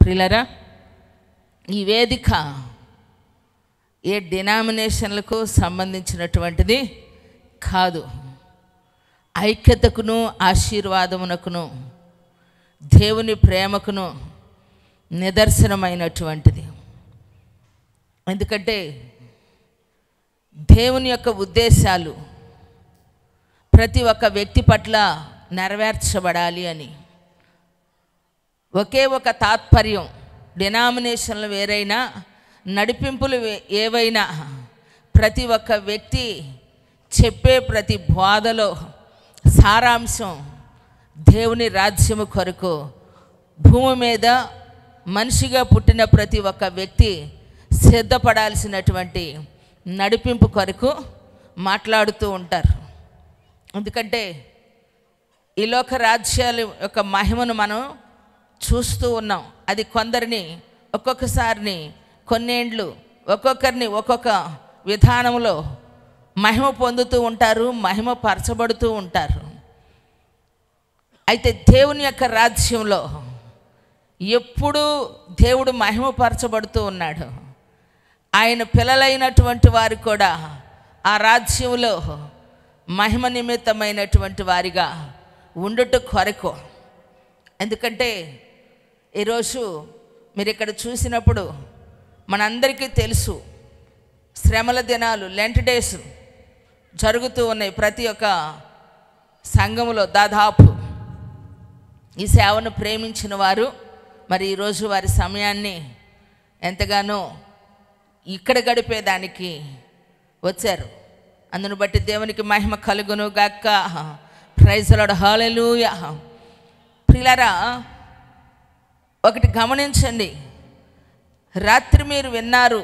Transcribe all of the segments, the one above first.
ప్రియులారా, ఈ వేదిక ఏ డినామినేషన్లకు సంబంధించినటువంటిది కాదు. ఐక్యతకును ఆశీర్వాదమునకును దేవుని ప్రేమకును నిదర్శనమైనటువంటిది. ఎందుకంటే దేవుని యొక్క ఉద్దేశాలు ప్రతి ఒక్క వ్యక్తి పట్ల నెరవేర్చబడాలి అని. ఒకే ఒక తాత్పర్యం, డినామినేషన్లు వేరైనా, నడిపింపులు ఏవైనా, ప్రతి ఒక్క వ్యక్తి చెప్పే ప్రతి బోధలో సారాంశం దేవుని రాజ్యము కొరకు భూమి మీద మనిషిగా పుట్టిన ప్రతి ఒక్క వ్యక్తి సిద్ధపడాల్సినటువంటి నడిపింపు కొరకు మాట్లాడుతూ ఉంటారు. ఎందుకంటే ఈ లోక రాజ్యాల యొక్క మహిమను మనం చూస్తూ ఉన్నాం. అది కొందరిని ఒక్కొక్కసారిని కొన్నేండ్లు ఒక్కొక్కరిని ఒక్కొక్క విధానంలో మహిమ పొందుతూ ఉంటారు, మహిమ పరచబడుతూ ఉంటారు. అయితే దేవుని యొక్క రాజ్యంలో ఎప్పుడూ దేవుడు మహిమపరచబడుతూ ఉన్నాడు. ఆయన పిల్లలైనటువంటి వారు కూడా ఆ రాజ్యంలో మహిమ నిమిత్తమైనటువంటి వారిగా ఉండుట కొరకు. ఎందుకంటే ఈరోజు మీరు ఇక్కడ చూసినప్పుడు మనందరికీ తెలుసు, శ్రమల దినాలు, లెంట్ డేస్ జరుగుతూ ఉన్నాయి ప్రతి ఒక్క సంఘములో. దాదాపు ఈ సేవను ప్రేమించిన వారు మరి ఈరోజు వారి సమయాన్ని ఎంతగానో ఇక్కడ గడిపేదానికి వచ్చారు. అందును బట్టి దేవునికి మహిమ కలుగును గాక. ప్రైజ్ ది లార్డ్, హల్లెలూయా. ప్రియులారా, ఒకటి గమనించండి. రాత్రి మీరు విన్నారు,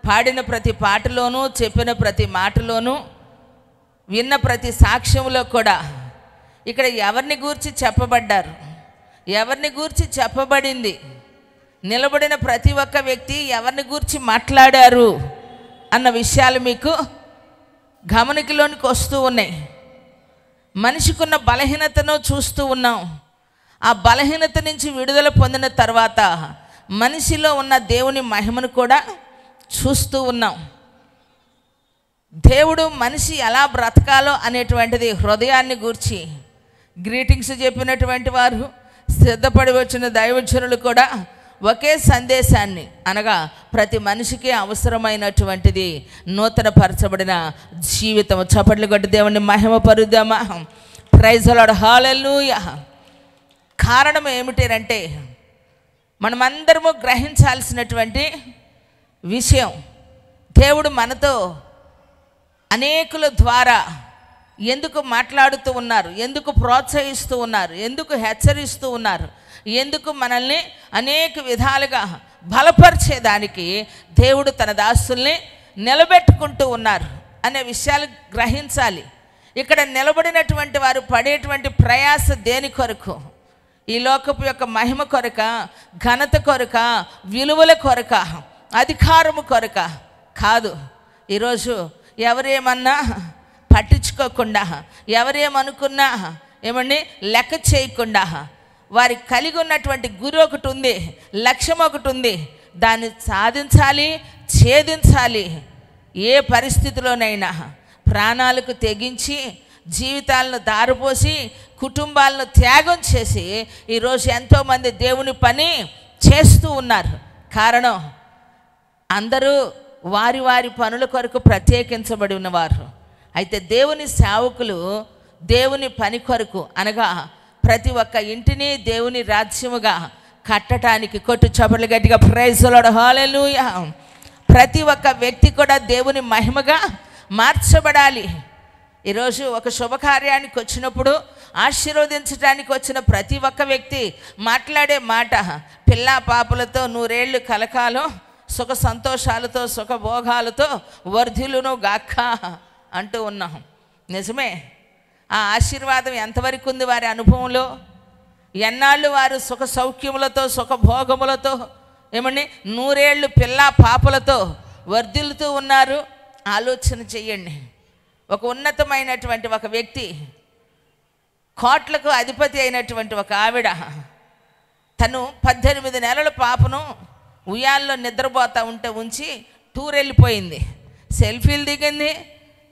పాడిన ప్రతి పాటలోనూ, చెప్పిన ప్రతి మాటలోనూ, విన్న ప్రతి సాక్ష్యంలో కూడా ఇక్కడ ఎవరిని గూర్చి చెప్పబడ్డారు, ఎవరిని గూర్చి చెప్పబడింది, నిలబడిన ప్రతి ఒక్క వ్యక్తి ఎవరిని గూర్చి మాట్లాడారు అన్న విషయాలు మీకు గమనికలోనికి వస్తూ ఉన్నాయి. మనిషికున్న బలహీనతను చూస్తూ ఉన్నాం. ఆ బలహీనత నుంచి విడుదల పొందిన తర్వాత మనిషిలో ఉన్న దేవుని మహిమను కూడా చూస్తూ ఉన్నాం. దేవుడు మనిషి ఎలా బ్రతకాలో అనేటువంటిది హృదయాన్ని గూర్చి గ్రీటింగ్స్ చెప్పినటువంటి వారు, సిద్ధపడి వచ్చిన దైవజనులు కూడా ఒకే సందేశాన్ని, అనగా ప్రతి మనిషికి అవసరమైనటువంటిది నూతన పరచబడిన జీవితం. చప్పట్లు కొట్టి దేవుని మహిమ పరుద్దామా. ప్రైజ్ ది లార్డ్, హల్లెలూయా. కారణం ఏమిటంటే మనమందరము గ్రహించాల్సినటువంటి విషయం, దేవుడు మనతో అనేకుల ద్వారా ఎందుకు మాట్లాడుతూ ఉన్నారు, ఎందుకు ప్రోత్సహిస్తూ ఉన్నారు, ఎందుకు హెచ్చరిస్తూ ఉన్నారు, ఎందుకు మనల్ని అనేక విధాలుగా బలపరిచేదానికి దేవుడు తన దాసుల్ని నిలబెట్టుకుంటూ ఉన్నారు అనే విషయాలు గ్రహించాలి. ఇక్కడ నిలబడినటువంటి వారు పడేటువంటి ప్రయాస దేని కొరకు? ఈ లోకపు యొక్క మహిమ కొరక, ఘనత కొరక, విలువల కొరక, అధికారము కొరక కాదు. ఈరోజు ఎవరేమన్నా పట్టించుకోకుండా, ఎవరేమనుకున్నా ఏమండి లెక్క చేయకుండా, వారి కలిగి ఉన్నటువంటి గురి ఒకటి ఉంది, లక్ష్యం ఒకటి ఉంది, దాన్ని సాధించాలి, ఛేదించాలి. ఏ పరిస్థితిలోనైనా ప్రాణాలకు తెగించి, జీవితాలను దారిపోసి, కుటుంబాలను త్యాగం చేసి ఈరోజు ఎంతోమంది దేవుని పని చేస్తూ ఉన్నారు. కారణం, అందరూ వారి వారి పనుల కొరకు ప్రత్యేకించబడి ఉన్నవారు. అయితే దేవుని సేవకులు దేవుని పని కొరకు, అనగా ప్రతి ఒక్క ఇంటిని దేవుని రాజ్యముగా కట్టడానికి, కొట్టు చప్పట్లు గట్టిగా ప్రైజ్ ది లార్డ్, హల్లెలూయా. ప్రతి ఒక్క వ్యక్తి కూడా దేవుని మహిమగా మార్చబడాలి. ఈరోజు ఒక శుభకార్యానికి వచ్చినప్పుడు ఆశీర్వదించడానికి వచ్చిన ప్రతి ఒక్క వ్యక్తి మాట్లాడే మాట, పిల్లా పాపలతో నూరేళ్ళు కలకాలం సుఖ సంతోషాలతో సుఖభోగాలతో వర్ధిల్లును గాక అంటూ ఉన్నాం. నిజమే. ఆ ఆశీర్వాదం ఎంతవరకు ఉంది వారి అనుభవంలో? ఎన్నాళ్ళు వారు సుఖ సౌఖ్యములతో సుఖభోగములతో ఏమండి నూరేళ్ళు పిల్లా పాపలతో వర్ధిల్లుతూ ఉన్నారు? ఆలోచన చెయ్యండి. ఒక ఉన్నతమైనటువంటి ఒక వ్యక్తి, కోట్లకు అధిపతి అయినటువంటి ఒక ఆవిడ తను 18 నెలల పాపను ఉయ్యాల్లో నిద్రపోతూ ఉంటే ఉంచి టూర్ వెళ్ళిపోయింది. సెల్ఫీలు దిగింది,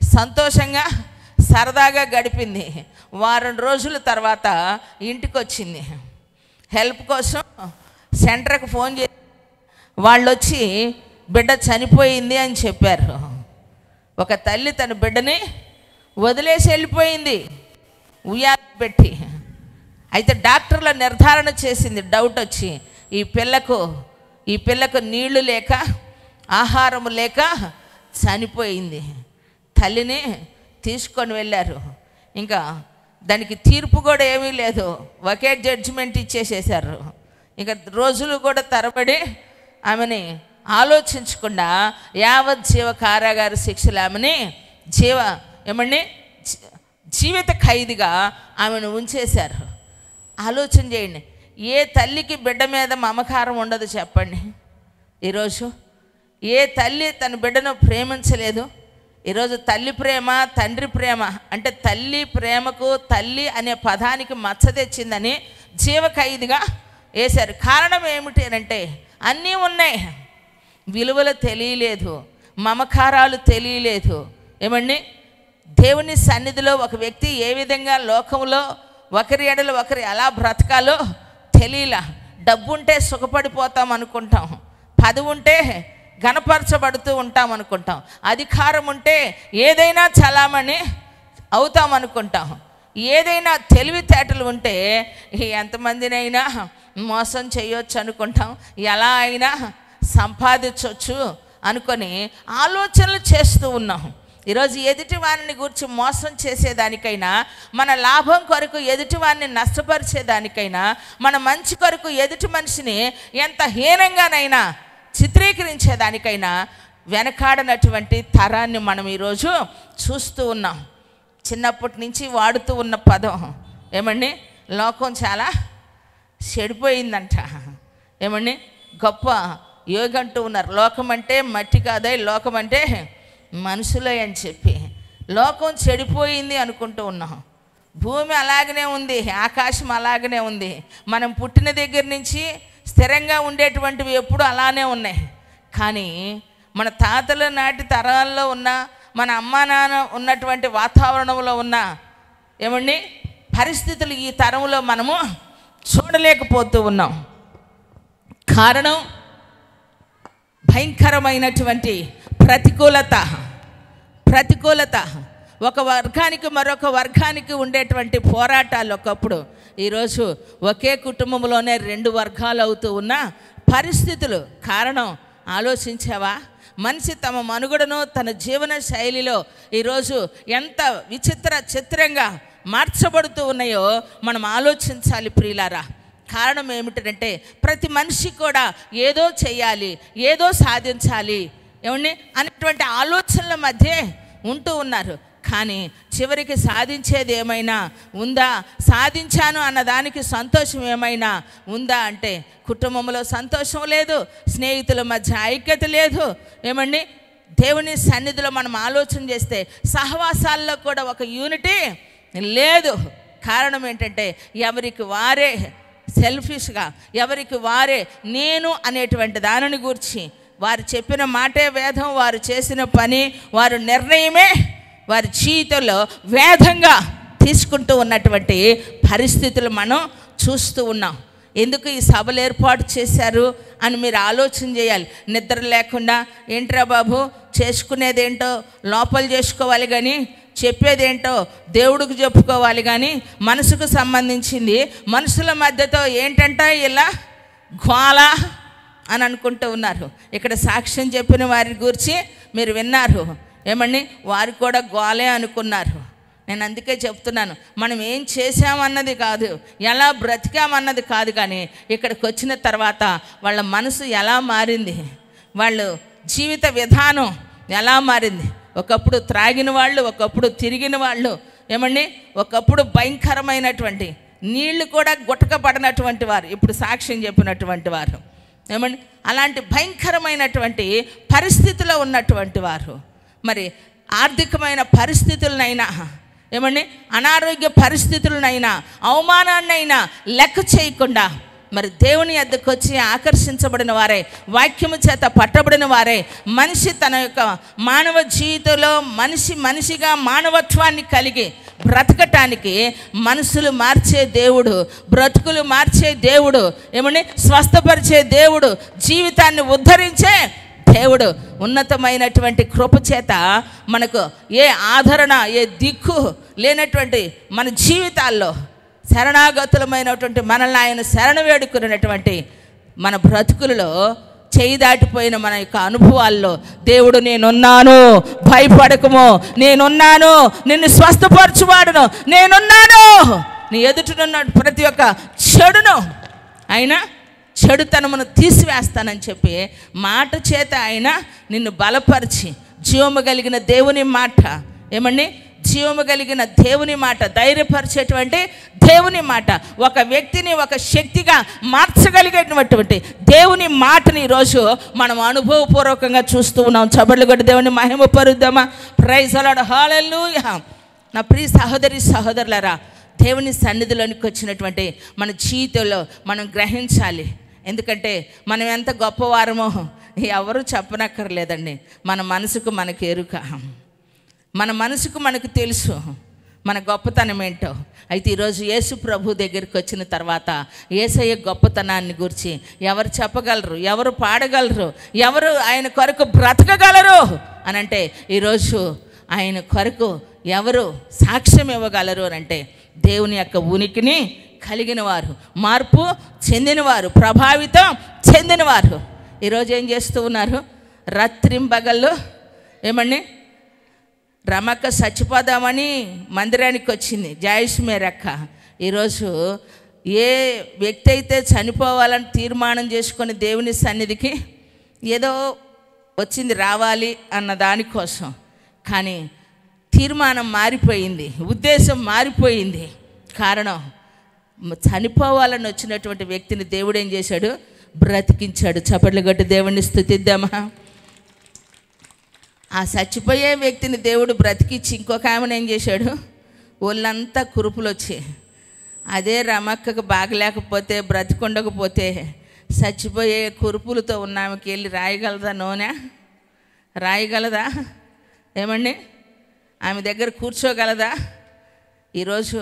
సంతోషంగా సరదాగా గడిపింది. వారం రోజుల తర్వాత ఇంటికి వచ్చింది. హెల్ప్ కోసం సెంటర్కి ఫోన్ చేసి వాళ్ళు వచ్చి బిడ్డ చనిపోయింది అని చెప్పారు. ఒక తల్లి తన బిడ్డని వదిలేసి వెళ్ళిపోయింది ఉయ్యాల పెట్టి. అయితే డాక్టర్ల నిర్ధారణ చేసింది, డౌట్ వచ్చి ఈ పిల్లకు నీళ్లు లేక ఆహారం లేక చనిపోయింది. తల్లిని తీసుకొని వెళ్ళారు. ఇంకా దానికి తీర్పు కూడా ఏమీ లేదు, ఒకే జడ్జిమెంట్ ఇచ్చేసేసారు. ఇంకా రోజులు కూడా తరబడి ఆమెని ఆలోచించకుండా యావత్ జీవ కారాగార శిక్షలు ఆమెని జీవిత ఖైదీగా ఆమెను ఉంచేశారు. ఆలోచన చేయండి, ఏ తల్లికి బిడ్డ మీద మమకారం ఉండదు చెప్పండి? ఈరోజు ఏ తల్లి తన బిడ్డను ప్రేమించలేదు? ఈరోజు తల్లి ప్రేమ, తండ్రి ప్రేమ అంటే తల్లి ప్రేమకు తల్లి అనే పదానికి మచ్చ తెచ్చిందని జీవ ఖైదీగా వేశారు. కారణం ఏమిటి అంటే అన్నీ ఉన్నాయి, విలువలు తెలియలేదు, మమకారాలు తెలియలేదు. దేవుని సన్నిధిలో ఒక వ్యక్తి ఏ విధంగా లోకంలో ఒకరి ఎడలు ఒకరు ఎలా బ్రతకాలో తెలియలా. డబ్బు ఉంటే సుఖపడిపోతాం అనుకుంటాం, పదవి ఉంటే ఘనపరచబడుతూ ఉంటాం అనుకుంటాం, అధికారం ఉంటే ఏదైనా చలామణి అవుతాం అనుకుంటాం, ఏదైనా తెలివితేటలు ఉంటే ఎంతమందినైనా మోసం చేయొచ్చు అనుకుంటాం, ఎలా అయినా సంపాదించవచ్చు అనుకొని ఆలోచనలు చేస్తూ ఉన్నాం. ఈరోజు ఎదుటి వారిని గురించి మోసం చేసేదానికైనా, మన లాభం కొరకు ఎదుటి వారిని నష్టపరిచేదానికైనా, మన మంచి కొరకు ఎదుటి మనిషిని ఎంత హీనంగానైనా చిత్రీకరించేదానికైనా వెనకాడనటువంటి తరాన్ని మనం ఈరోజు చూస్తూ ఉన్నాం. చిన్నప్పటి నుంచి వాడుతూ ఉన్న పదం లోకం చాలా చెడిపోయిందంట. గొప్ప యోగంటూ ఉన్నారు, లోకం అంటే మట్టి కాదే, లోకం అంటే మనుషులే అని చెప్పి లోకం చెడిపోయింది అనుకుంటూ ఉన్నాం. భూమి అలాగనే ఉంది, ఆకాశం అలాగనే ఉంది. మనం పుట్టిన దగ్గర నుంచి స్థిరంగా ఉండేటువంటివి ఎప్పుడు అలానే ఉన్నాయి. కానీ మన తాతల నాటి తరాల్లో ఉన్న, మన అమ్మా నాన్న ఉన్నటువంటి వాతావరణంలో ఉన్న పరిస్థితులు ఈ తరంలో మనము చూడలేకపోతూ ఉన్నాం. కారణం భయంకరమైనటువంటి ప్రతికూలత, ఒక వర్గానికి మరొక వర్గానికి ఉండేటువంటి పోరాటాలు ఒకప్పుడు. ఈరోజు ఒకే కుటుంబంలోనే 2 వర్గాలు అవుతూ ఉన్న పరిస్థితులు. కారణం ఆలోచించావా? మనిషి తమ మనుగడను తన జీవన శైలిలో ఈరోజు ఎంత చిత్రంగా మార్చబడుతూ ఉన్నాయో మనం ఆలోచించాలి ప్రియులారా. కారణం ఏమిటంటే ప్రతి మనిషి కూడా ఏదో చేయాలి, ఏదో సాధించాలి అనేటువంటి ఆలోచనల మధ్య ఉంటూ ఉన్నారు. కానీ చివరికి సాధించేది ఏమైనా ఉందా? సాధించాను అన్నదానికి సంతోషం ఏమైనా ఉందా అంటే కుటుంబంలో సంతోషం లేదు, స్నేహితుల మధ్య ఐక్యత లేదు. దేవుని సన్నిధిలో మనం ఆలోచన చేస్తే సహవాసాల్లో కూడా ఒక యూనిటీ లేదు. కారణం ఏంటంటే ఎవరికి వారే సెల్ఫిష్గా, ఎవరికి వారే నేను అనేటువంటి దానిని గురించి, వారు చెప్పిన మాటే వేదం, వారు చేసిన పని, వారి నిర్ణయమే వారి జీవితంలో వేదంగా తీసుకుంటూ ఉన్నటువంటి పరిస్థితులు మనం చూస్తూ ఉన్నాం. ఎందుకు ఈ సభలు ఏర్పాటు చేశారు అని మీరు ఆలోచన చేయాలి. నిద్ర లేకుండా ఏంట్రా బాబు చేసుకునేదేంటో లోపల చేసుకోవాలి కానీ చెప్పేదేంటో దేవుడికి చెప్పుకోవాలి కానీ మనసుకు సంబంధించింది మనుషుల మధ్యతో ఏంటంట ఇలా గోల అని అనుకుంటూ ఉన్నారు. ఇక్కడ సాక్ష్యం చెప్పిన వారి గురించి మీరు విన్నారు. వారు కూడా గోలే అనుకున్నారు. నేను అందుకే చెప్తున్నాను, మనం ఏం చేశామన్నది కాదు, ఎలా బ్రతికామన్నది కాదు, కానీ ఇక్కడికి వచ్చిన తర్వాత వాళ్ళ మనసు ఎలా మారింది, వాళ్ళు జీవిత విధానం ఎలా మారింది. ఒకప్పుడు త్రాగిన వాళ్ళు, ఒకప్పుడు తిరిగిన వాళ్ళు, ఒకప్పుడు భయంకరమైనటువంటి నీళ్లు కూడా గుట్టకపడినటువంటి వారు, ఇప్పుడు సాక్ష్యం చెప్పినటువంటి వారు, అలాంటి భయంకరమైనటువంటి పరిస్థితిలో ఉన్నటువంటి వారు. మరి ఆర్థికమైన పరిస్థితులనైనా అనారోగ్య పరిస్థితులనైనా అవమానాన్నైనా లెక్క చేయకుండా మరి దేవుని యొద్దకు వచ్చి ఆకర్షించబడిన వారే, వాక్యము చేత పట్టబడిన వారే, మనిషి తన యొక్క మానవ జీవితంలో మనిషిగా మానవత్వాన్ని కలిగి బ్రతకటానికి మనసులు మార్చే దేవుడు, బ్రతుకులు మార్చే దేవుడు, ఏమని స్వస్థపరిచే దేవుడు, జీవితాన్ని ఉద్ధరించే దేవుడు, ఉన్నతమైనటువంటి కృప చేత మనకు ఏ ఆదరణ, ఏ దిక్కు లేనటువంటి మన జీవితాల్లో శరణాగతులమైనటువంటి మనల్ని ఆయన శరణ వేడుకున్నటువంటి మన బ్రతుకులలో చేయి దాటిపోయిన మన యొక్క అనుభవాల్లో దేవుడు నేనున్నాను, భయపడకము, నేనున్నాను, నిన్ను స్వస్థపరచువాడును, నేనున్నాను, నీ ఎదుటనున్న ప్రతి ఒక్క చెడును ఆయన చెడుతనమును తీసివేస్తానని చెప్పి మాట చేత ఆయన నిన్ను బలపరిచి, జీవము కలిగిన దేవుని మాట, ఏమండి జీవము కలిగిన దేవుని మాట, ధైర్యపరిచేటువంటి దేవుని మాట, ఒక వ్యక్తిని ఒక శక్తిగా మార్చగలిగేటువంటి దేవుని మాటని ఈరోజు మనం అనుభవపూర్వకంగా చూస్తూ ఉన్నాం. చబళ్ళు కొట్టి దేవుని మహిమ పరుద్దామా? ప్రైజ్ ది లార్డ్, హల్లెలూయా. నా ప్రియ సహోదరి సహోదరులారా, దేవుని సన్నిధిలోనికి వచ్చినటువంటి మన జీవితంలో మనం గ్రహించాలి. ఎందుకంటే మనం ఎంత గొప్పవారమో ఎవరు చెప్పనక్కర్లేదండి. మన మనసుకు మనకు ఎరుక, మన మనసుకు మనకు తెలుసు మన గొప్పతనం ఏంటో. అయితే ఈరోజు యేసు ప్రభు దగ్గరికి వచ్చిన తర్వాత యేసయ్య గొప్పతనాన్ని గురించి ఎవరు చెప్పగలరు, ఎవరు పాడగలరు, ఎవరు ఆయన కొరకు బ్రతకగలరు అని అంటే ఈరోజు ఆయన కొరకు ఎవరు సాక్ష్యం ఇవ్వగలరు అని అంటే దేవుని యొక్క ఉనికిని కలిగిన వారు, మార్పు చెందినవారు, ప్రభావితం చెందినవారు. ఈరోజు ఏం చేస్తూ ఉన్నారు? రాత్రింబగళ్ళు ఏమండి రమక్క చచ్చిపోదామని మందిరానికి వచ్చింది జాయిష్మేరక్క. ఈరోజు ఏ వ్యక్తి అయితే చనిపోవాలని తీర్మానం చేసుకొని దేవుని సన్నిధికి ఏదో వచ్చింది రావాలి అన్న దానికోసం, కానీ తీర్మానం మారిపోయింది, ఉద్దేశం మారిపోయింది. కారణం చనిపోవాలని వచ్చినటువంటి వ్యక్తిని దేవుడు ఏం చేశాడు? బ్రతికించాడు. చప్పట్లు కొట్టి దేవుణ్ణి స్తుతిద్దామా? ఆ చచ్చిపోయే వ్యక్తిని దేవుడు బ్రతికించి ఇంకొక ఆమెను ఏం చేశాడు? ఒళ్ళంతా కురుపులు వచ్చి, అదే రమక్కకు బాగలేకపోతే బ్రతికుండకపోతే చచ్చిపోయే కురుపులతో ఉన్న ఆమెకి వెళ్ళి రాయగలదా? నూనె రాయగలదా? ఏమండి ఆమె దగ్గర కూర్చోగలదా? ఈరోజు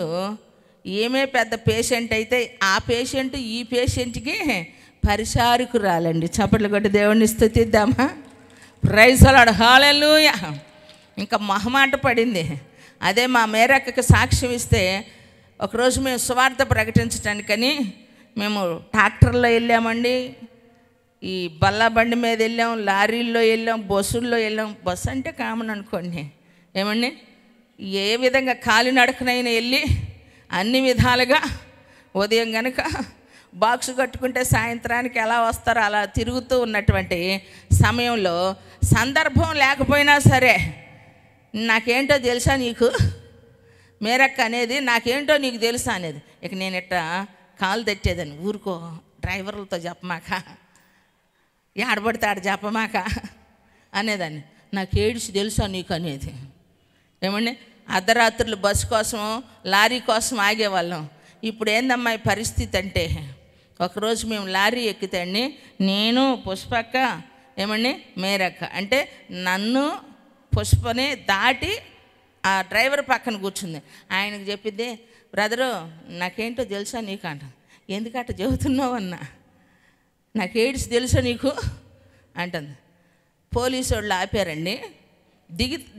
ఏమే పెద్ద పేషెంట్ అయితే ఆ పేషెంట్ ఈ పేషెంట్కి పరిచారకురాలండి. చప్పట్లు కొట్టి దేవుణ్ణి స్తుతిద్దామా? ప్రైజ్ ది లార్డ్, హల్లెలూయా. ఇంకా మొహమాట పడింది. అదే మా మేరక్కకి సాక్ష్యం ఇస్తే, ఒకరోజు మేము సువార్త ప్రకటించడానికని మేము ట్రాక్టర్లో వెళ్ళామండి, ఈ బల్లా బండి మీద వెళ్ళాం, లారీల్లో వెళ్ళాం, బస్సుల్లో వెళ్ళాం. బస్సు అంటే కామన్ అనుకోండి, ఏమండి ఏ విధంగా కాలినడకనైనా వెళ్ళి అన్ని విధాలుగా ఉదయం కనుక బాక్స్ కట్టుకుంటే సాయంత్రానికి ఎలా వస్తారో అలా తిరుగుతూ ఉన్నటువంటి సమయంలో సందర్భం లేకపోయినా సరే, నాకేంటో తెలుసా నీకు మేరక్క అనేది, నాకేంటో నీకు తెలుసా అనేది. ఇక నేను ఇట్లా కాలు తట్టేదాన్ని, ఊరుకో డ్రైవర్లతో చెప్పమాక, ఆడబడితే ఆడ చెప్పమాక అనేదాన్ని. నాకు ఏడిసి తెలుసా నీకు అనేది. ఏమండి అర్ధరాత్రులు బస్సు కోసం లారీ కోసం ఆగేవాళ్ళం. ఇప్పుడు ఏందమ్మా ఈ పరిస్థితి అంటే, ఒకరోజు మేము లారీ ఎక్కితే అండి, నేను పుష్పక్క ఏమండి మేరక్క అంటే నన్ను పుష్పని దాటి ఆ డ్రైవర్ పక్కన కూర్చుంది. ఆయనకు చెప్పింది, బ్రదరు నాకేంటో తెలుసా నీకు అంట. ఎందుకట్ట చెబుతున్నావు అన్నా, నాకు ఏడ్స్ తెలుసా నీకు అంటుంది. పోలీసు వాళ్ళు ఆపారండి.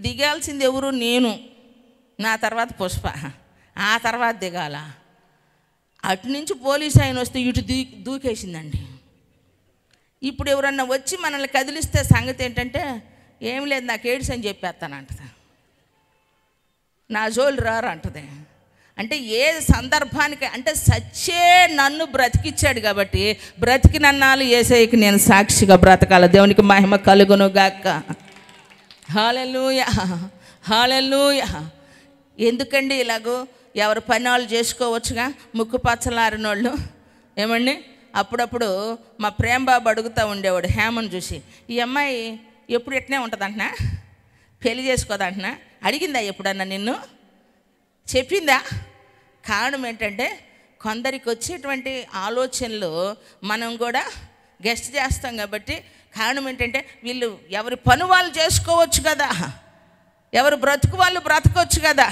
దిగాల్సింది ఎవరు? నేను, నా తర్వాత పుష్ప, ఆ తర్వాత దిగాల. అటు నుంచి పోలీసు ఆయన వస్తే ఇటు దూకేసిందండి. ఇప్పుడు ఎవరన్నా వచ్చి మనల్ని కదిలిస్తే సంగతి ఏంటంటే, ఏం లేదు నాకు ఏడ్స్ అని చెప్పేస్తానంటది, నా జోలు రారు అంటది. అంటే ఏ సందర్భానికి అంటే సచ్చే నన్ను బ్రతికిచ్చాడు కాబట్టి బ్రతికినన్నాళ్ళు యేసయ్యకి నేను సాక్షిగా బ్రతకాల. దేవునికి మహిమ కలుగును గాక. హల్లెలూయా, హల్లెలూయా. ఎందుకండి ఇలాగో ఎవరి పని వాళ్ళు చేసుకోవచ్చుగా, ముక్కు పచ్చలారినోళ్ళు. ఏమండి అప్పుడప్పుడు మా ప్రేమ బాబు అడుగుతూ ఉండేవాడు హేమను చూసి, ఈ అమ్మాయి ఎప్పుడు ఎట్నే ఉంటుందంటున్నా, పెళ్లి చేసుకోదంటున్నా, అడిగిందా ఎప్పుడన్నా నిన్ను, చెప్పిందా? కారణం ఏంటంటే కొందరికి వచ్చేటువంటి ఆలోచనలు మనం కూడా గెస్ట్ చేస్తాం కాబట్టి కారణం ఏంటంటే వీళ్ళు ఎవరి పని వాళ్ళు చేసుకోవచ్చు కదా, ఎవరు బ్రతుకు వాళ్ళు బ్రతకొచ్చు కదా,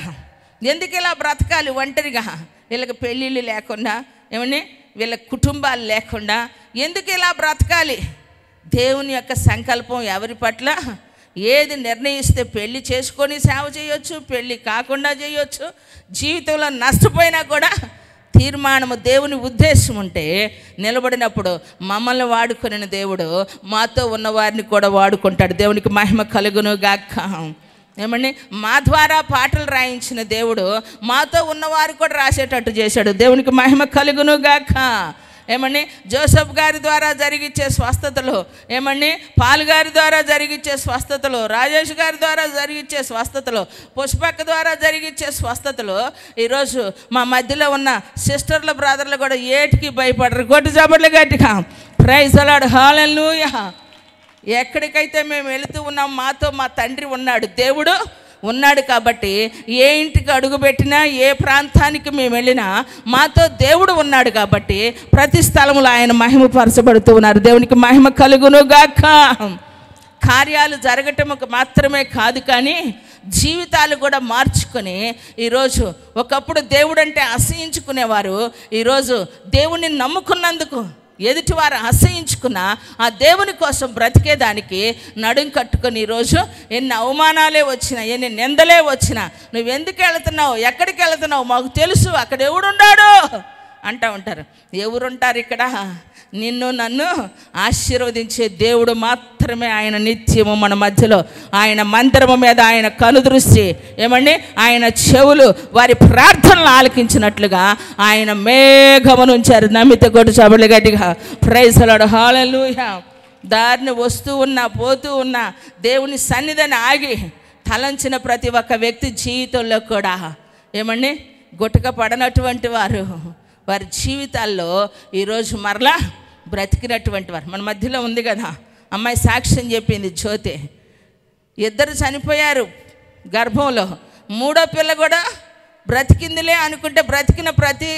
ఎందుకు ఇలా బ్రతకాలి ఒంటరిగా, వీళ్ళకి పెళ్ళిళ్ళు లేకుండా ఏమని వీళ్ళ కుటుంబాలు లేకుండా ఎందుకు ఇలా బ్రతకాలి? దేవుని యొక్క సంకల్పం ఎవరి పట్ల ఏది నిర్ణయిస్తే పెళ్ళి చేసుకొని సేవ చేయొచ్చు, పెళ్ళి కాకుండా చేయొచ్చు, జీవితంలో నష్టపోయినా కూడా తీర్మానము దేవుని ఉద్దేశం ఉంటే నిలబడినప్పుడు మమ్మల్ని వాడుకునే దేవుడు మాతో ఉన్నవారిని కూడా వాడుకుంటాడు. దేవునికి మహిమ కలుగును గాక. ఏమండి, మా ద్వారా పాటలు రాయించిన దేవుడు మాతో ఉన్నవారు కూడా రాసేటట్టు చేశాడు. దేవునికి మహిమ కలుగును గాక. ఏమండి, జోసఫ్ గారి ద్వారా జరిగించే స్వస్థతలు, ఏమండి పాల్ గారి ద్వారా జరిగించే స్వస్థతలు, రాజేష్ గారి ద్వారా జరిగించే స్వస్థతలు, పుష్పక్క ద్వారా జరిగించే స్వస్థతలు, ఈరోజు మా మధ్యలో ఉన్న సిస్టర్ల బ్రదర్లు కూడా ఏటికి భయపడరు. కొట్టి జబర్లు గట్టిగా ప్రైజ్ ది లార్డ్, హల్లెలూయా. ఎక్కడికైతే మేము వెళుతూ ఉన్నాం మాతో మా తండ్రి ఉన్నాడు, దేవుడు ఉన్నాడు కాబట్టి ఏ ఇంటికి అడుగుపెట్టినా ఏ ప్రాంతానికి మేము వెళ్ళినా మాతో దేవుడు ఉన్నాడు కాబట్టి ప్రతి స్థలంలో ఆయన మహిమపరచబడుతూ ఉన్నారు. దేవునికి మహిమ కలుగును గాక. కార్యాలు జరగటం మాత్రమే కాదు కానీ జీవితాలు కూడా మార్చుకొని ఈరోజు ఒకప్పుడు దేవుడు అంటే అసహించుకునేవారు, ఈరోజు దేవుణ్ణి నమ్ముకున్నందుకు ఎదుటివారు అసహించుకున్న ఆ దేవుని కోసం బ్రతికేదానికి నడుం కట్టుకొని ఈరోజు ఎన్ని అవమానాలే వచ్చినా ఎన్ని నిందలే వచ్చినా నువ్వెందుకు వెళుతున్నావు, ఎక్కడికి వెళుతున్నావు, మాకు తెలుసు అక్కడ ఎవడున్నాడు అంటూ ఉంటారు. ఎవరుంటారు ఇక్కడ? నిన్ను నన్ను ఆశీర్వదించే దేవుడు మాత్రమే. ఆయన నిత్యము మన మధ్యలో, ఆయన మందిరము మీద ఆయన కనుదృష్టి, ఏమండి ఆయన చెవులు వారి ప్రార్థనలు ఆలకించినట్లుగా ఆయన మేఘమును ఉంచారు. నమ్మితే కొట్టు చబళ్ళు గట్టిగా ప్రైజ్ ది లార్డ్, హల్లెలూయా. దారిని వస్తూ ఉన్నా పోతూ ఉన్నా దేవుని సన్నిధిని ఆగి తలంచిన ప్రతి ఒక్క వ్యక్తి జీవితంలో కూడా ఏమండి గుట్టక పడనటువంటి వారి జీవితాల్లో ఈరోజు మరలా బ్రతికినటువంటి వారు మన మధ్యలో ఉంది కదా. అమ్మాయి సాక్ష్యం చెప్పింది, జ్యోతి. ఇద్దరు చనిపోయారు గర్భంలో, మూడో పిల్ల కూడా బ్రతికిందిలే అనుకుంటే బ్రతికిన ప్రతి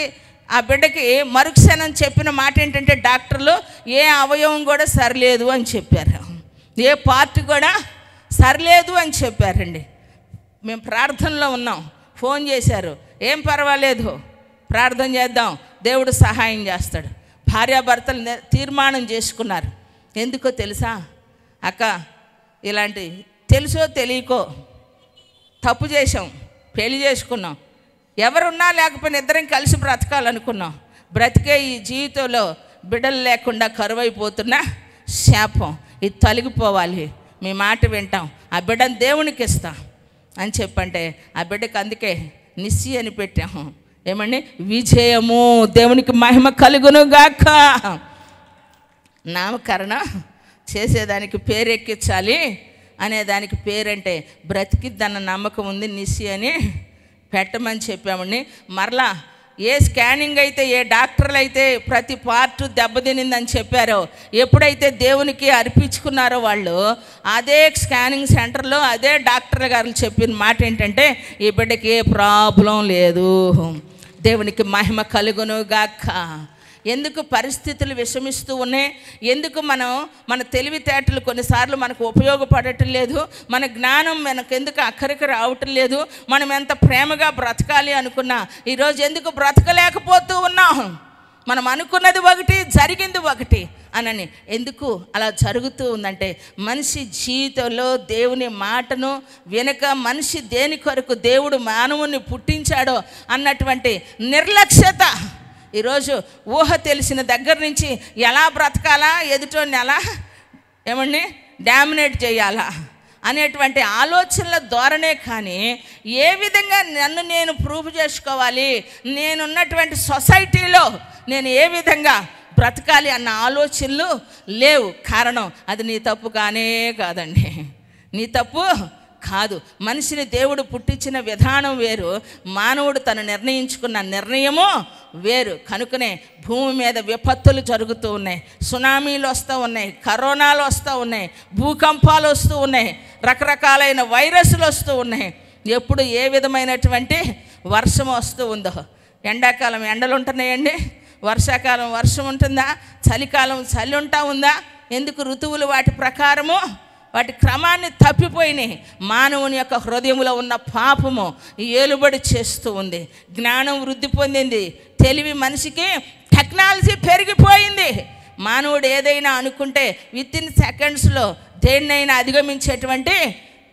ఆ బిడ్డకి మరుక్షణం చెప్పిన మాట ఏంటంటే డాక్టర్లు ఏ అవయవం కూడా సరిలేదు అని చెప్పారు, ఏ పార్ట్ కూడా సరిలేదు అని చెప్పారండి. మేము ప్రార్థనలో ఉన్నాం, ఫోన్ చేశారు, ఏం పర్వాలేదు ప్రార్థన చేద్దాం దేవుడు సహాయం చేస్తాడు. భార్యాభర్తలు తీర్మానం చేసుకున్నారు. ఎందుకో తెలుసా అక్క, ఇలాంటి తెలుసో తెలియకో తప్పు చేసాం, పెళ్లి చేసుకున్నాం, ఎవరున్నా లేకపోయినా ఇద్దరం కలిసి బ్రతకాలనుకున్నాం. బ్రతికే ఈ జీవితంలో బిడ్డలు లేకుండా కరువైపోతున్న శాపం ఇది తొలగిపోవాలి, మీ మాట వింటాం, ఆ బిడ్డను దేవునికి ఇస్తాం అని చెప్పంటే ఆ బిడ్డకి అందుకే నిస్సి అని పెట్టాము. ఏమండి విజయము. దేవునికి మహిమ కలుగును గాక. నామకరణం చేసేదానికి పేరెక్కించాలి అనేదానికి పేరంటే బ్రతికిద్దన్న నమ్మకం ఉంది, నిస్సి అని పెట్టమని చెప్పామండి. మరలా ఏ స్కానింగ్ అయితే ఏ డాక్టర్లు అయితే ప్రతి పార్ట్ దెబ్బతినిందని చెప్పారో, ఎప్పుడైతే దేవునికి అర్పించుకున్నారో వాళ్ళు అదే స్కానింగ్ సెంటర్లో అదే డాక్టర్ గారు చెప్పిన మాట ఏంటంటే ఈ బిడ్డకి ఏ ప్రాబ్లం లేదు. దేవునికి మహిమ కలుగును గాక. ఎందుకు పరిస్థితులు విషమిస్తూ ఉన్నాయి, ఎందుకు మన తెలివితేటలు కొన్నిసార్లు మనకు ఉపయోగపడటం లేదు, మన జ్ఞానం మనకెందుకు అక్కడికి రావటం లేదు, మనం ఎంత ప్రేమగా బ్రతకాలి అనుకున్నా ఈరోజు ఎందుకు బ్రతకలేకపోతూ ఉన్నాం. మనం అనుకున్నది ఒకటి, జరిగింది ఒకటి అనని ఎందుకు అలా జరుగుతూ ఉందంటే మనిషి జీవితంలో దేవుని మాటను వెనుక మనిషి దేని కొరకు దేవుడు మానవుని పుట్టించాడో అన్నటువంటి నిర్లక్ష్యత ఈరోజు ఊహ తెలిసిన దగ్గర నుంచి ఎలా బ్రతకాలా, ఎదుటోని ఎలా ఏమండి డామినేట్ చేయాలా అనేటువంటి ఆలోచనల ధోరణే కానీ ఏ విధంగా నన్ను నేను ప్రూవ్ చేసుకోవాలి, నేనున్నటువంటి సొసైటీలో నేను ఏ విధంగా బ్రతకాలి అన్న ఆలోచనలు లేవు. కారణం అది నీ తప్పు కానే కాదండి, నీ తప్పు కాదు. మనిషిని దేవుడు పుట్టించిన విధానం వేరు, మానవుడు తను నిర్ణయించుకున్న నిర్ణయము వేరు. కనుకనే భూమి మీద విపత్తులు జరుగుతూ ఉన్నాయి, సునామీలు వస్తూ ఉన్నాయి, కరోనాలు వస్తూ ఉన్నాయి, భూకంపాలు వస్తూ ఉన్నాయి, రకరకాలైన వైరస్లు వస్తూ ఉన్నాయి. ఎప్పుడు ఏ విధమైనటువంటి వర్షం వస్తూ ఉందో ఎండాకాలం ఎండలు ఉంటున్నాయండి, వర్షాకాలం వర్షం ఉంటుందా, చలికాలం చలి ఉందా? ఎందుకు? ఋతువులు వాటి ప్రకారము వాటి క్రమాన్ని తప్పిపోయినాయి. మానవుని యొక్క హృదయంలో ఉన్న పాపము ఏలుబడి చేస్తూ ఉంది. జ్ఞానం వృద్ధి పొందింది, తెలివి మనిషికి టెక్నాలజీ పెరిగిపోయింది. మానవుడు ఏదైనా అనుకుంటే వితిన్ సెకండ్స్లో దేన్నైనా అధిగమించేటువంటి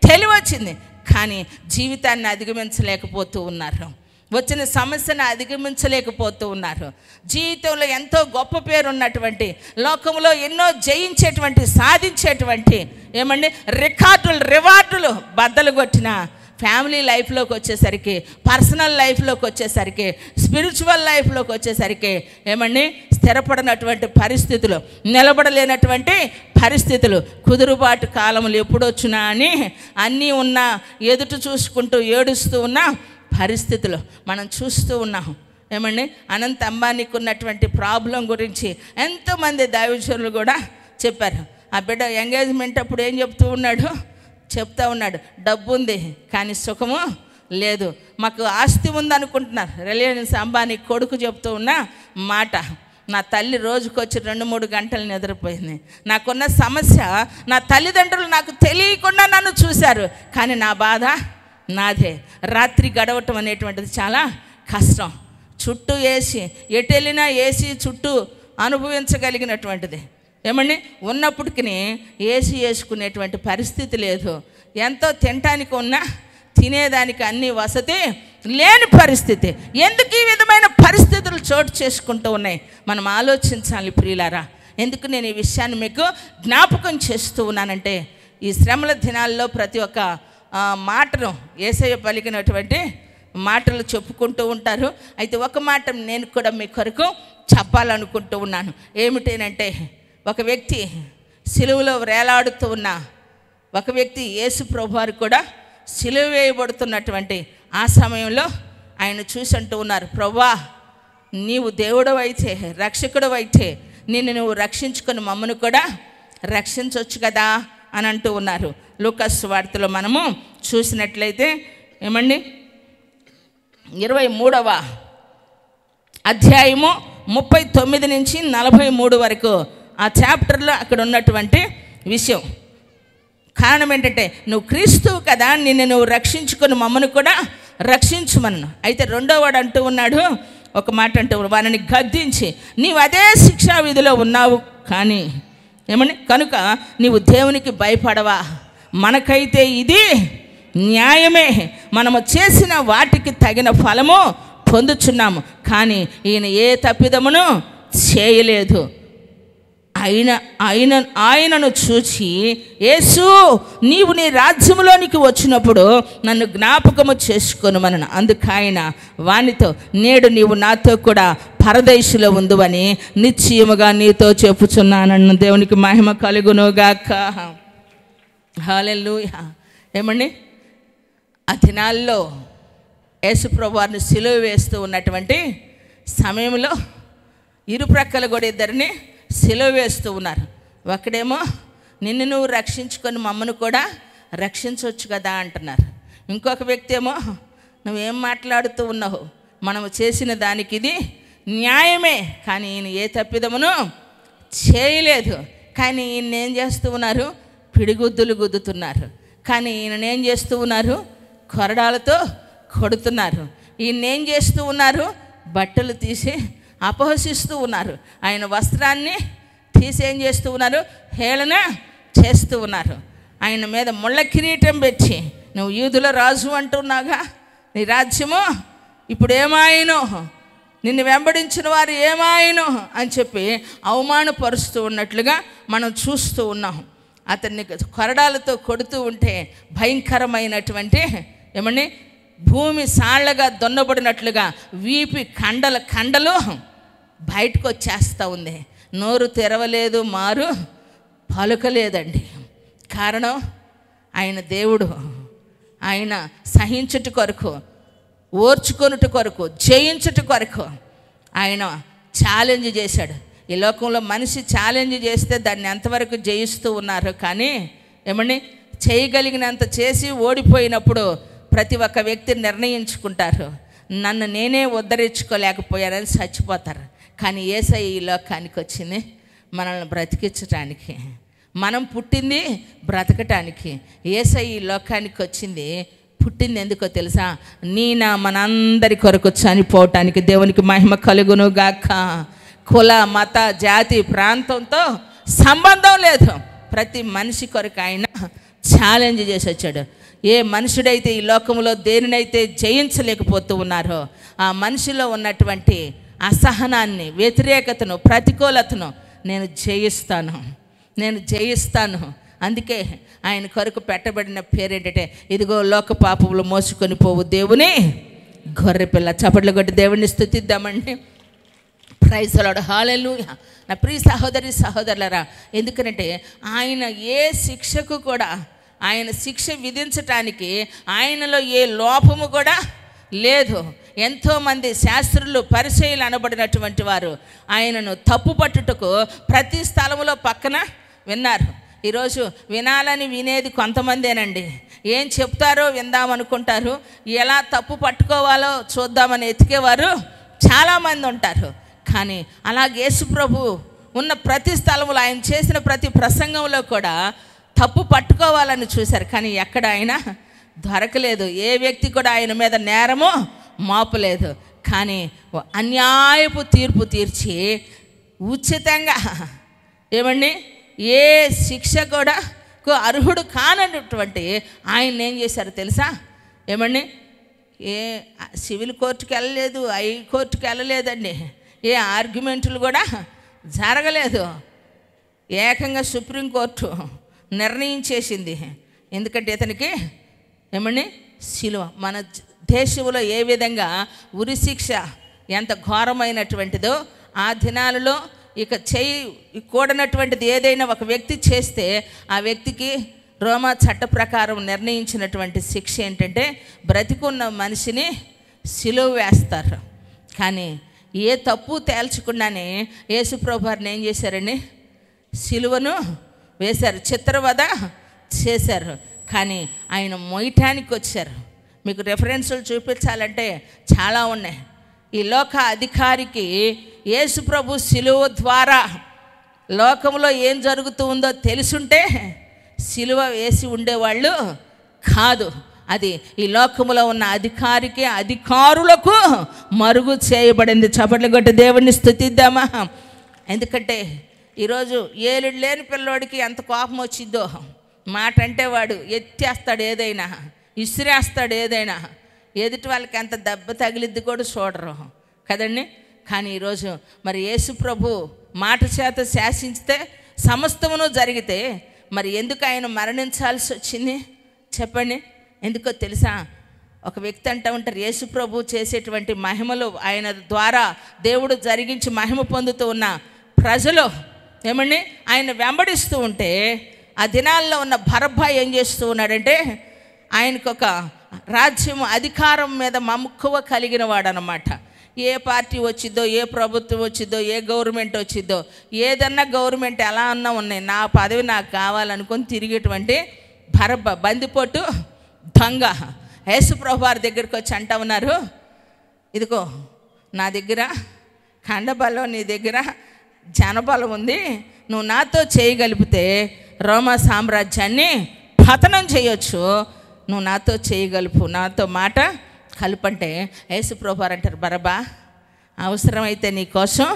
తెలివి వచ్చింది. కానీ జీవితాన్ని అధిగమించలేకపోతూ ఉన్నారు, వచ్చిన సమస్యను అధిగమించలేకపోతూ ఉన్నారు. జీవితంలో ఎంతో గొప్ప పేరు ఉన్నటువంటి, లోకంలో ఎన్నో జయించేటువంటి, సాధించేటువంటి రివార్డులు బద్దలు కొట్టిన ఫ్యామిలీ లైఫ్లోకి వచ్చేసరికి, పర్సనల్ లైఫ్లోకి వచ్చేసరికి, స్పిరిచువల్ లైఫ్లోకి వచ్చేసరికి స్థిరపడినటువంటి పరిస్థితులు, నిలబడలేనటువంటి పరిస్థితులు, కుదురుబాటు కాలములు ఎప్పుడొచ్చునా అని అన్నీ ఉన్నా ఎదుట చూసుకుంటూ ఏడుస్తూ ఉన్న పరిస్థితులు మనం చూస్తూ ఉన్నాం. అనంత అంబానీకి ఉన్నటువంటి ప్రాబ్లం గురించి ఎంతోమంది దైవజనులు కూడా చెప్పారు. ఆ బిడ్డ ఎంగేజ్మెంట్ అప్పుడు ఏం చెప్తా ఉన్నాడు, డబ్బు ఉంది కానీ సుఖము లేదు. మాకు ఆస్తి ఉందనుకుంటున్నారు. రిలయన్స్ అంబానీ కొడుకు చెప్తూ ఉన్న మాట, నా తల్లి రోజుకొచ్చి 2-3 గంటలు నిద్రపోయింది. నాకున్న సమస్య, నా తల్లిదండ్రులు నాకు తెలియకుండా నన్ను చూశారు, కానీ నా బాధ నాదే. రాత్రి గడవటం అనేటువంటిది చాలా కష్టం. చుట్టూ ఏసీ, ఎటు వెళ్ళినా ఏసీ చుట్టూ అనుభవించగలిగినటువంటిది. ఉన్నప్పటికీ ఏసీ వేసుకునేటువంటి పరిస్థితి లేదు. ఎంతో తినటానికి ఉన్నా తినేదానికి అన్ని వసతి లేని పరిస్థితి. ఎందుకు ఈ విధమైన పరిస్థితులు చోటు చేసుకుంటూ ఉన్నాయి? మనం ఆలోచించాలి ప్రియులారా. ఎందుకు నేను ఈ విషయాన్ని మీకు జ్ఞాపకం చేస్తూ ఉన్నానంటే, ఈ శ్రమల దినాల్లో ప్రతి ఒక్క మాటను యేసయ్య పలికినటువంటి మాటలు చెప్పుకుంటూ ఉంటారు. అయితే ఒక మాట నేను కూడా మీ కొరకు చెప్పాలనుకుంటూ ఉన్నాను. ఏమిటేనంటే, ఒక వ్యక్తి సిలువలో వేలాడుతూ ఉన్న ఒక వ్యక్తి, యేసు ప్రభువారు కూడా సిలువ వేయబడుతున్నటువంటి ఆ సమయంలో ఆయన చూసి అంటూ ఉన్నారు, ప్రభువా నీవు దేవుడు అయితే, రక్షకుడు అయితే నిన్ను నువ్వు రక్షించుకొని మమ్మను కూడా రక్షించవచ్చు కదా అని అంటూ ఉన్నారు. లూకాసు సువార్తలో మనము చూసినట్లయితే 23వ అధ్యాయము 39 నుంచి 43 వరకు ఆ చాప్టర్లో అక్కడ ఉన్నటువంటి విషయం. కారణం ఏంటంటే, నువ్వు క్రీస్తువు కదా, నిన్ను నువ్వు రక్షించుకొని మమ్మను కూడా రక్షించుమను. అయితే రెండో వాడు అంటూ ఉన్నాడు, ఒక మాట అంటూ, వారిని గద్దించి నీవు అదే శిక్షా విధిలో ఉన్నావు కానీ కనుక నీవు దేవునికి భయపడవా? మనకైతే ఇది న్యాయమే, మనము చేసిన వాటికి తగిన ఫలము పొందుచున్నాము, కానీ ఈయన ఏ తప్పిదమును చేయలేదు. ఆయనను చూచి, యేసు నీవు నీ రాజ్యములోనికి వచ్చినప్పుడు నన్ను జ్ఞాపకము చేసుకొనుమనను. అందుకు ఆయన వానితో, నేడు నీవు నాతో కూడా పరదేశులో ఉందువని నిశ్చయముగా నీతో చెప్పుచున్నానన్ను. దేవునికి మహిమ కలుగునుగాక. హల్లెలూయా. ఆ దినాల్లో యేసు ప్రభువారిని సిలువ వేస్తూ ఉన్నటువంటి సమయంలో ఇరుప్రక్కల కూడా ఇద్దరిని సిలువ వేస్తూ ఉన్నారు. ఒకడేమో నిన్ను నువ్వు రక్షించుకొని మమ్మను కూడా రక్షించవచ్చు కదా అంటున్నారు. ఇంకొక వ్యక్తి ఏమో నువ్వేం మాట్లాడుతూ ఉన్నావు, మనము చేసిన దానికి ఇది న్యాయమే, కానీ ఈయన ఏ తప్పిదమును చేయలేదు. కానీ ఈయన ఏం చేస్తూ ఉన్నారు? పిడిగుద్దులు గుద్దుతున్నారు. కానీ ఈయన ఏం చేస్తూ ఉన్నారు? కొరడాలతో కొడుతున్నారు. ఈయన ఏం చేస్తూ ఉన్నారు? బట్టలు తీసి అపహసిస్తూ ఉన్నారు. ఆయన వస్త్రాన్ని తీసి ఏం చేస్తూ ఉన్నారు? హేళన చేస్తూ ఉన్నారు. ఆయన మీద ముళ్ళ కిరీటం పెట్టి, నువ్వు యూదుల రాజు అంటున్నాగా, నీ రాజ్యము ఇప్పుడు ఏమాయను, నిన్ను వెంబడించిన వారు ఏమాయను అని చెప్పి అవమానపరుస్తూ ఉన్నట్లుగా మనం చూస్తూ ఉన్నాం. అతన్ని కొరడాలతో కొడుతూ ఉంటే భయంకరమైనటువంటి భూమి సాళ్ళగా దున్నబడినట్లుగా వీపి కండలు బయటకు వచ్చేస్తూ ఉంది. నోరు తెరవలేదు, మారు పలుకలేదండి. కారణం, ఆయన దేవుడు. ఆయన సహించుట కొరకు, ఓర్చుకొనుట కొరకు, జయించుట కొరకు ఆయన ఛాలెంజ్ చేశాడు. ఈ లోకంలో మనిషి ఛాలెంజ్ చేస్తే దాన్ని ఎంతవరకు జయిస్తూ ఉన్నారు, కానీ చేయగలిగినంత చేసి ఓడిపోయినప్పుడు ప్రతి ఒక్క వ్యక్తి నిర్ణయించుకుంటారు, నన్ను నేనే ఉద్ధరించుకోలేకపోయానని చచ్చిపోతారు. కానీ యేసయ్య ఈ లోకానికి వచ్చింది మనల్ని బ్రతికించటానికి. మనం పుట్టింది బ్రతకటానికి. యేసయ్య ఈ లోకానికి పుట్టింది ఎందుకో తెలుసా? మనందరి కొరకు చనిపోవటానికి. దేవునికి మహిమ కలుగును గాక. కుల మత జాతి ప్రాంతంతో సంబంధం లేదు. ప్రతి మనిషి కొరకు ఆయన ఛాలెంజ్ చేసి వచ్చాడు. ఏ మనుషుడైతే ఈ లోకంలో దేనినైతే జయించలేకపోతూ ఉన్నారో ఆ మనిషిలో ఉన్నటువంటి అసహనాన్ని, వ్యతిరేకతను, ప్రతికూలతను నేను జయిస్తాను. అందుకే ఆయన కొరకు పెట్టబడిన పేరేంటంటే, ఇదిగో లోక పాపములు మోసుకొని పోవు దేవుని గొర్రెపిల్ల. చప్పట్లు కొట్టి దేవుడిని స్తుతిద్దామండి. ప్రైజ్ ది లార్డ్, హల్లెలూయా. నా ప్రియ సహోదరి సహోదరులారా, ఎందుకంటే ఆయన ఏ శిక్షకు కూడా, ఆయన శిక్ష విధించటానికి ఆయనలో ఏ లోపము కూడా లేదు. ఎంతోమంది శాస్త్రులు, పరిచయులు అనబడినటువంటి వారు ఆయనను తప్పు పట్టుటకు ప్రతి స్థలంలో పక్కన విన్నారు. ఈరోజు వినాలని వినేది కొంతమందేనండి. ఏం చెప్తారో విందామనుకుంటారు, ఎలా తప్పు పట్టుకోవాలో చూద్దామని ఎతికేవారు చాలామంది ఉంటారు. కానీ అలాగే యేసు ప్రభు ఉన్న ప్రతి స్థలంలో, ఆయన చేసిన ప్రతి ప్రసంగంలో కూడా తప్పు పట్టుకోవాలని చూశారు. కానీ ఎక్కడ ఆయన దొరకలేదు. ఏ వ్యక్తి కూడా ఆయన మీద నేరము మోపలేదు. కానీ అన్యాయపు తీర్పు తీర్చి ఉచితంగా ఏమండి, ఏ శిక్ష కూడా అర్హుడు కానటువంటి ఆయన ఏం చేశారు తెలుసా? ఏమండి, ఏ సివిల్ కోర్టుకి వెళ్ళలేదు, హైకోర్టుకి వెళ్ళలేదండి, ఏ ఆర్గ్యుమెంట్లు కూడా జరగలేదు. ఏకంగా సుప్రీంకోర్టు నిర్ణయించేసింది. ఎందుకంటే ఇతనికి ఏమండి శిలువ. మన దేశంలో ఏ విధంగా ఉరిశిక్ష ఎంత ఘోరమైనటువంటిదో, ఆ దినాలలో ఇక కూడనటువంటిది ఏదైనా ఒక వ్యక్తి చేస్తే ఆ వ్యక్తికి రోమా చట్ట ప్రకారం నిర్ణయించినటువంటి శిక్ష ఏంటంటే బ్రతికున్న మనిషిని సిలువ వేస్తారు. కానీ ఏ తప్పు తేల్చకుండానే యేసుప్రభు వారిని ఏం చేశారండి? సిలువను వేశారు, చిత్రవద చేశారు. కానీ ఆయన మొయ్యటానికి వచ్చారు. మీకు రెఫరెన్సులు చూపించాలంటే చాలా ఉన్నాయి. ఈ లోక అధికారికి యేసుప్రభు సిలువ ద్వారా లోకంలో ఏం జరుగుతూ ఉందో తెలుసుంటే సిలువ వేసి ఉండేవాళ్ళు కాదు. అది ఈ లోకములో ఉన్న అధికారికి, అధికారులకు మరుగు చేయబడింది. చప్పట్లు కొట్టి దేవుడిని స్తుతిద్దామా? ఎందుకంటే ఈరోజు ఏలుడు లేని పిల్లోడికి ఎంత కోపం వచ్చిందో, మాట అంటే వాడు ఎత్తేస్తాడు, ఏదైనా ఇసిరేస్తాడు, ఏదైనా ఎదుటి వాళ్ళకి ఎంత దెబ్బ తగిలిద్ది కూడా చూడరు కదండి. కానీ ఈరోజు మరి యేసు ప్రభు మాట చేత శాసించితే సమస్తమును జరిగితే మరి ఎందుకు ఆయన మరణించాల్సి వచ్చింది చెప్పండి? ఎందుకో తెలుసా? ఒక వ్యక్తి అంటూ ఉంటారు, యేసు ప్రభు చేసేటువంటి మహిమలు, ఆయన ద్వారా దేవుడు జరిగించి మహిమ పొందుతూ ఉన్న ప్రజలు ఏమండి ఆయన వెంబడిస్తూ ఉంటే ఆ దినాల్లో ఉన్న బరబ్బా ఏం చేస్తూ ఉన్నాడంటే ఆయనకు ఒక రాజ్యం, అధికారం మీద మక్కువ కలిగిన వాడు అన్నమాట. ఏ పార్టీ వచ్చిద్దో, ఏ ప్రభుత్వం వచ్చిద్దో, ఏ గవర్నమెంట్ వచ్చిద్దో, ఏదన్నా గవర్నమెంట్ ఎలా అన్నా ఉన్నాయి, నా పదవి నాకు కావాలనుకొని తిరిగేటువంటి బరబ్బా, బందిపోటు దొంగ. యేసుప్రభు వారి దగ్గరికి వచ్చి అంటా ఉన్నారు, ఇదిగో నా దగ్గర ఖండబలం, నీ దగ్గర జనబలం ఉంది, నువ్వు నాతో చేయగలిపితే రోమా సామ్రాజ్యాన్ని పతనం చేయొచ్చు, నువ్వు నాతో చేయగలుపు, నాతో మాట కలుపంటే యేసుప్రభు వారు అంటారు, బరబ్బా అవసరమైతే నీ కోసం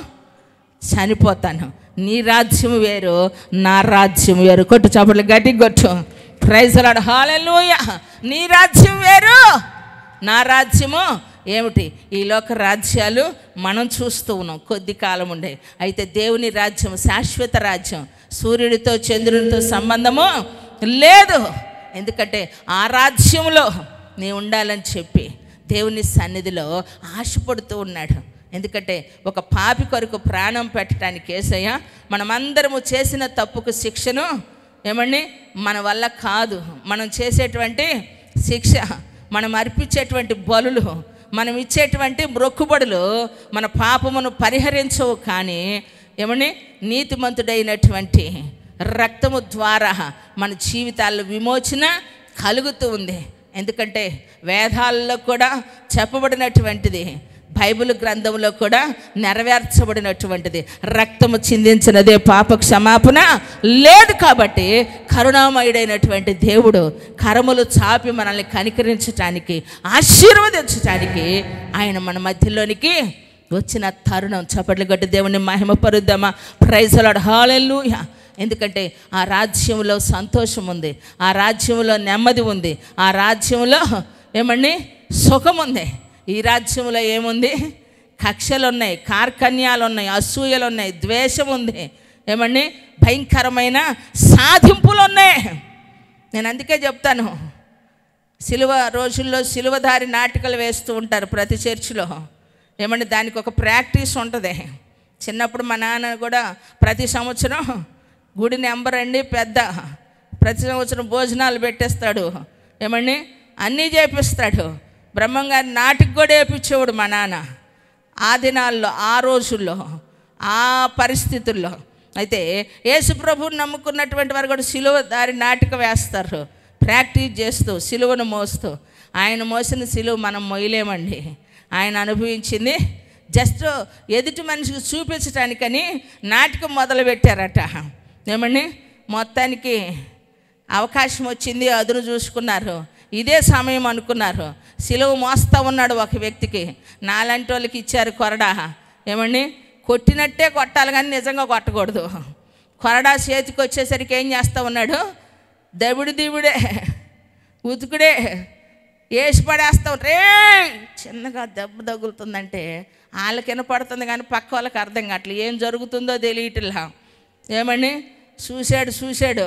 చనిపోతాను, నీ రాజ్యం వేరు, నా రాజ్యం వేరు. కొట్టు చప్పట్లు గట్టి కొట్టు. ప్రైజ్ ది లార్డ్, హల్లెలూయా. నీ రాజ్యం వేరు, నా రాజ్యము ఏమిటి? ఈ లోక రాజ్యాలు మనం చూస్తూ ఉన్నాం, కొద్ది కాలం ఉండే. అయితే దేవుని రాజ్యం శాశ్వత రాజ్యం, సూర్యుడితో చంద్రునితో సంబంధము లేదు. ఎందుకంటే ఆ రాజ్యంలో నీ ఉండాలని చెప్పి దేవుని సన్నిధిలో ఆశపడుతూ ఉన్నాడు. ఎందుకంటే ఒక పాపి కొరకు ప్రాణం పెట్టడానికి యేసయ్య మనమందరము చేసిన తప్పుకు శిక్షను ఏమండి మన వల్ల కాదు. మనం చేసేటువంటి శిక్ష, మనం అర్పించేటువంటి బలులు, మనం ఇచ్చేటువంటి మొక్కుబడులు మన పాపమును పరిహరించవు. కానీ ఏమండి నీతిమంతుడైనటువంటి రక్తము ద్వారా మన జీవితాల్లో విమోచన కలుగుతూ ఉంది. ఎందుకంటే వేదాల్లో కూడా చెప్పబడినటువంటిది, బైబిల్ గ్రంథంలో కూడా నెరవేర్చబడినటువంటిది, రక్తము చిందించినదే పాప క్షమాపణ లేదు. కాబట్టి కరుణామయుడైనటువంటి దేవుడు కరములు చాపి మనల్ని కనికరించటానికి, ఆశీర్వదించటానికి ఆయన మన మధ్యలోనికి వచ్చిన తరుణం. చప్పట్లు కొట్టి దేవుని మహిమపరుద్దామా? ప్రైజ్ ది లార్డ్, హల్లెలూయా. ఎందుకంటే ఆ రాజ్యంలో సంతోషం ఉంది, ఆ రాజ్యంలో నెమ్మది ఉంది, ఆ రాజ్యంలో ఏమండి సుఖం ఉంది. ఈ రాజ్యంలో ఏముంది? కక్షలు ఉన్నాయి, కార్కన్యాలు ఉన్నాయి, అసూయలు ఉన్నాయి, ద్వేషం ఉంది, ఏమండి భయంకరమైన సాధింపులు ఉన్నాయి. నేను అందుకే చెప్తాను, సిలువ రోజుల్లో సిలువధారి నాటికలు వేస్తూ ఉంటారు ప్రతి చర్చిలో. ఏమండి దానికి ఒక ప్రాక్టీస్ ఉంటుంది. చిన్నప్పుడు మా నాన్న కూడా ప్రతి సంవత్సరం గుడి నెంబర్ అండి పెద్ద, ప్రతి సంవత్సరం భోజనాలు పెట్టేస్తాడు, ఏమండి అన్నీ చేపిస్తాడు. బ్రహ్మంగారి నాటికి కూడా వేయించేవాడు మా నాన్న. ఆ దినాల్లో, ఆ రోజుల్లో, ఆ పరిస్థితుల్లో అయితే యేసు ప్రభువుని నమ్ముకున్నటువంటి వారు కూడా సిలువ దారి నాటిక వేస్తారు, ప్రాక్టీస్ చేస్తూ సిలువను మోస్తూ. ఆయన మోసిన సిలువ మనం మోయలేమండి. ఆయన అనుభవించింది జస్ట్ ఎదుటి మనిషికి చూపించడానికని నాటకం మొదలు పెట్టారట. ఏమండి మొత్తానికి అవకాశం వచ్చింది, అదును చూసుకున్నారు, ఇదే సమయం అనుకున్నారు. సిలువ మోస్తూ ఉన్నాడు ఒక వ్యక్తికి, నాలాంటి వాళ్ళకి ఇచ్చారు కొరడా. ఏమండి కొట్టినట్టే కొట్టాలి కానీ నిజంగా కొట్టకూడదు. కొరడా చేతికి వచ్చేసరికి ఏం చేస్తూ ఉన్నాడు? దబిడిదిబిడే, ఉతుకుడే వేసి పడేస్తాం. రే చిన్నగా దెబ్బ తగులుతుందంటే వాళ్ళకి వినపడుతుంది కానీ పక్క వాళ్ళకి అర్థం కావట్లేదు, ఏం జరుగుతుందో తెలియట్లా. ఏమండి చూశాడు,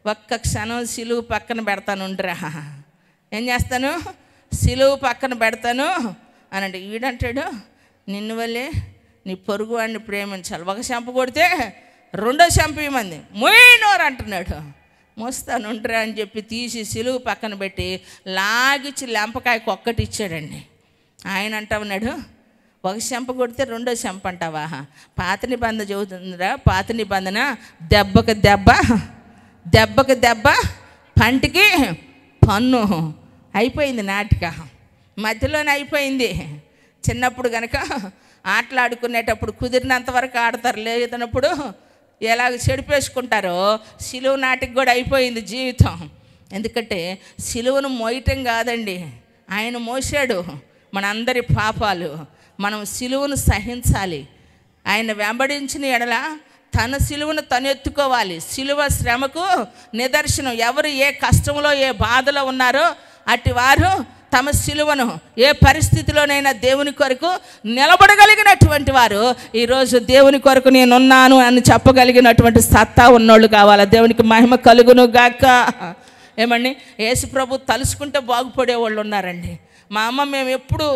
ఒక్క క్షణం సిలువు పక్కన పెడతాను ఉండరా, ఏం చేస్తాను సిలువు పక్కన పెడతాను అని అంటే ఈడంటాడు, నిన్ను వల్లే నీ పొరుగు వాడిని ప్రేమించాలి, ఒక చెంప కొడితే రెండో చెంప ఇవ్వమంది మొయ్యనోరు అంటున్నాడు. మోస్తాను ఉండరా అని చెప్పి తీసి సిలువు పక్కన పెట్టి లాగిచ్చి లెంపకాయకు ఒక్కటి ఇచ్చాడండి. ఆయన అంటా ఉన్నాడు, ఒక చెంప కొడితే రెండో చెంప అంటావా? పాత నిబంధన చెబుతుందిరా, పాత నిబంధన దెబ్బకు దెబ్బ, దెబ్బకు దెబ్బ, పంటికి పన్ను. అయిపోయింది నాటిక, మధ్యలోనే అయిపోయింది. చిన్నప్పుడు కనుక ఆటలాడుకునేటప్పుడు కుదిరినంత వరకు ఆడతారు, లేదన్నప్పుడు ఎలాగ చెడిపేసుకుంటారో సిలువ నాటికి కూడా అయిపోయింది జీవితం. ఎందుకంటే సిలువను మోయటం కాదండి, ఆయన మోసాడు మనందరి పాపాలు. మనం సిలువను సహించాలి. ఆయన వెంబడించిన ఎడల తన సిలువను తను ఎత్తుకోవాలి. సిలువ శ్రమకు నిదర్శనం. ఎవరు ఏ కష్టంలో ఏ బాధలో ఉన్నారో అట్టి వారు తమ సిలువను ఏ పరిస్థితిలోనైనా దేవుని కొరకు నిలబడగలిగినటువంటి వారు ఈరోజు దేవుని కొరకు నేనున్నాను అని చెప్పగలిగినటువంటి సత్తా ఉన్నోళ్ళు కావాలి. దేవునికి మహిమ కలుగును గాక. ఏమండి యేసు ప్రభు తలుసుకుంటే బాగుపడేవాళ్ళు ఉన్నారండి. మా అమ్మ మేము ఎప్పుడు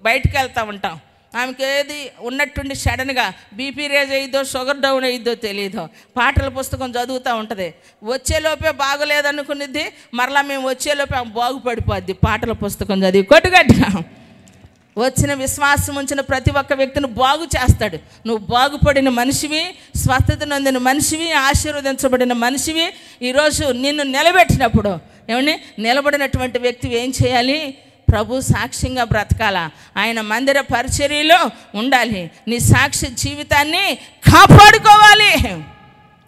బయటికి వెళ్తూ ఉంటాం, ఆమెకి ఏది ఉన్నట్టుండి సడన్గా బీపీ రేజ్ అయ్యిద్దో షుగర్ డౌన్ అయ్యిద్దో తెలియదు, పాటల పుస్తకం చదువుతూ ఉంటుంది. వచ్చేలోపే బాగలేదనుకునేది, మరలా మేము వచ్చేలోపే ఆమె బాగుపడిపోద్ది పాటల పుస్తకం చదివి. కొట్టుగట్టుగా వచ్చిన విశ్వాసం ఉంచిన ప్రతి ఒక్క వ్యక్తిని బాగు చేస్తాడు. నువ్వు బాగుపడిన మనిషివి, స్వస్థత నొందిన మనిషివి, ఆశీర్వదించబడిన మనిషివి. ఈరోజు నిన్ను నిలబెట్టినప్పుడు ఏమండి నిలబడినటువంటి వ్యక్తి ఏం చేయాలి? ప్రభు సాక్ష్యంగా బ్రతకాల, ఆయన మందిర పరిచర్యలో ఉండాలి, నీ సాక్షి జీవితాన్ని కాపాడుకోవాలి.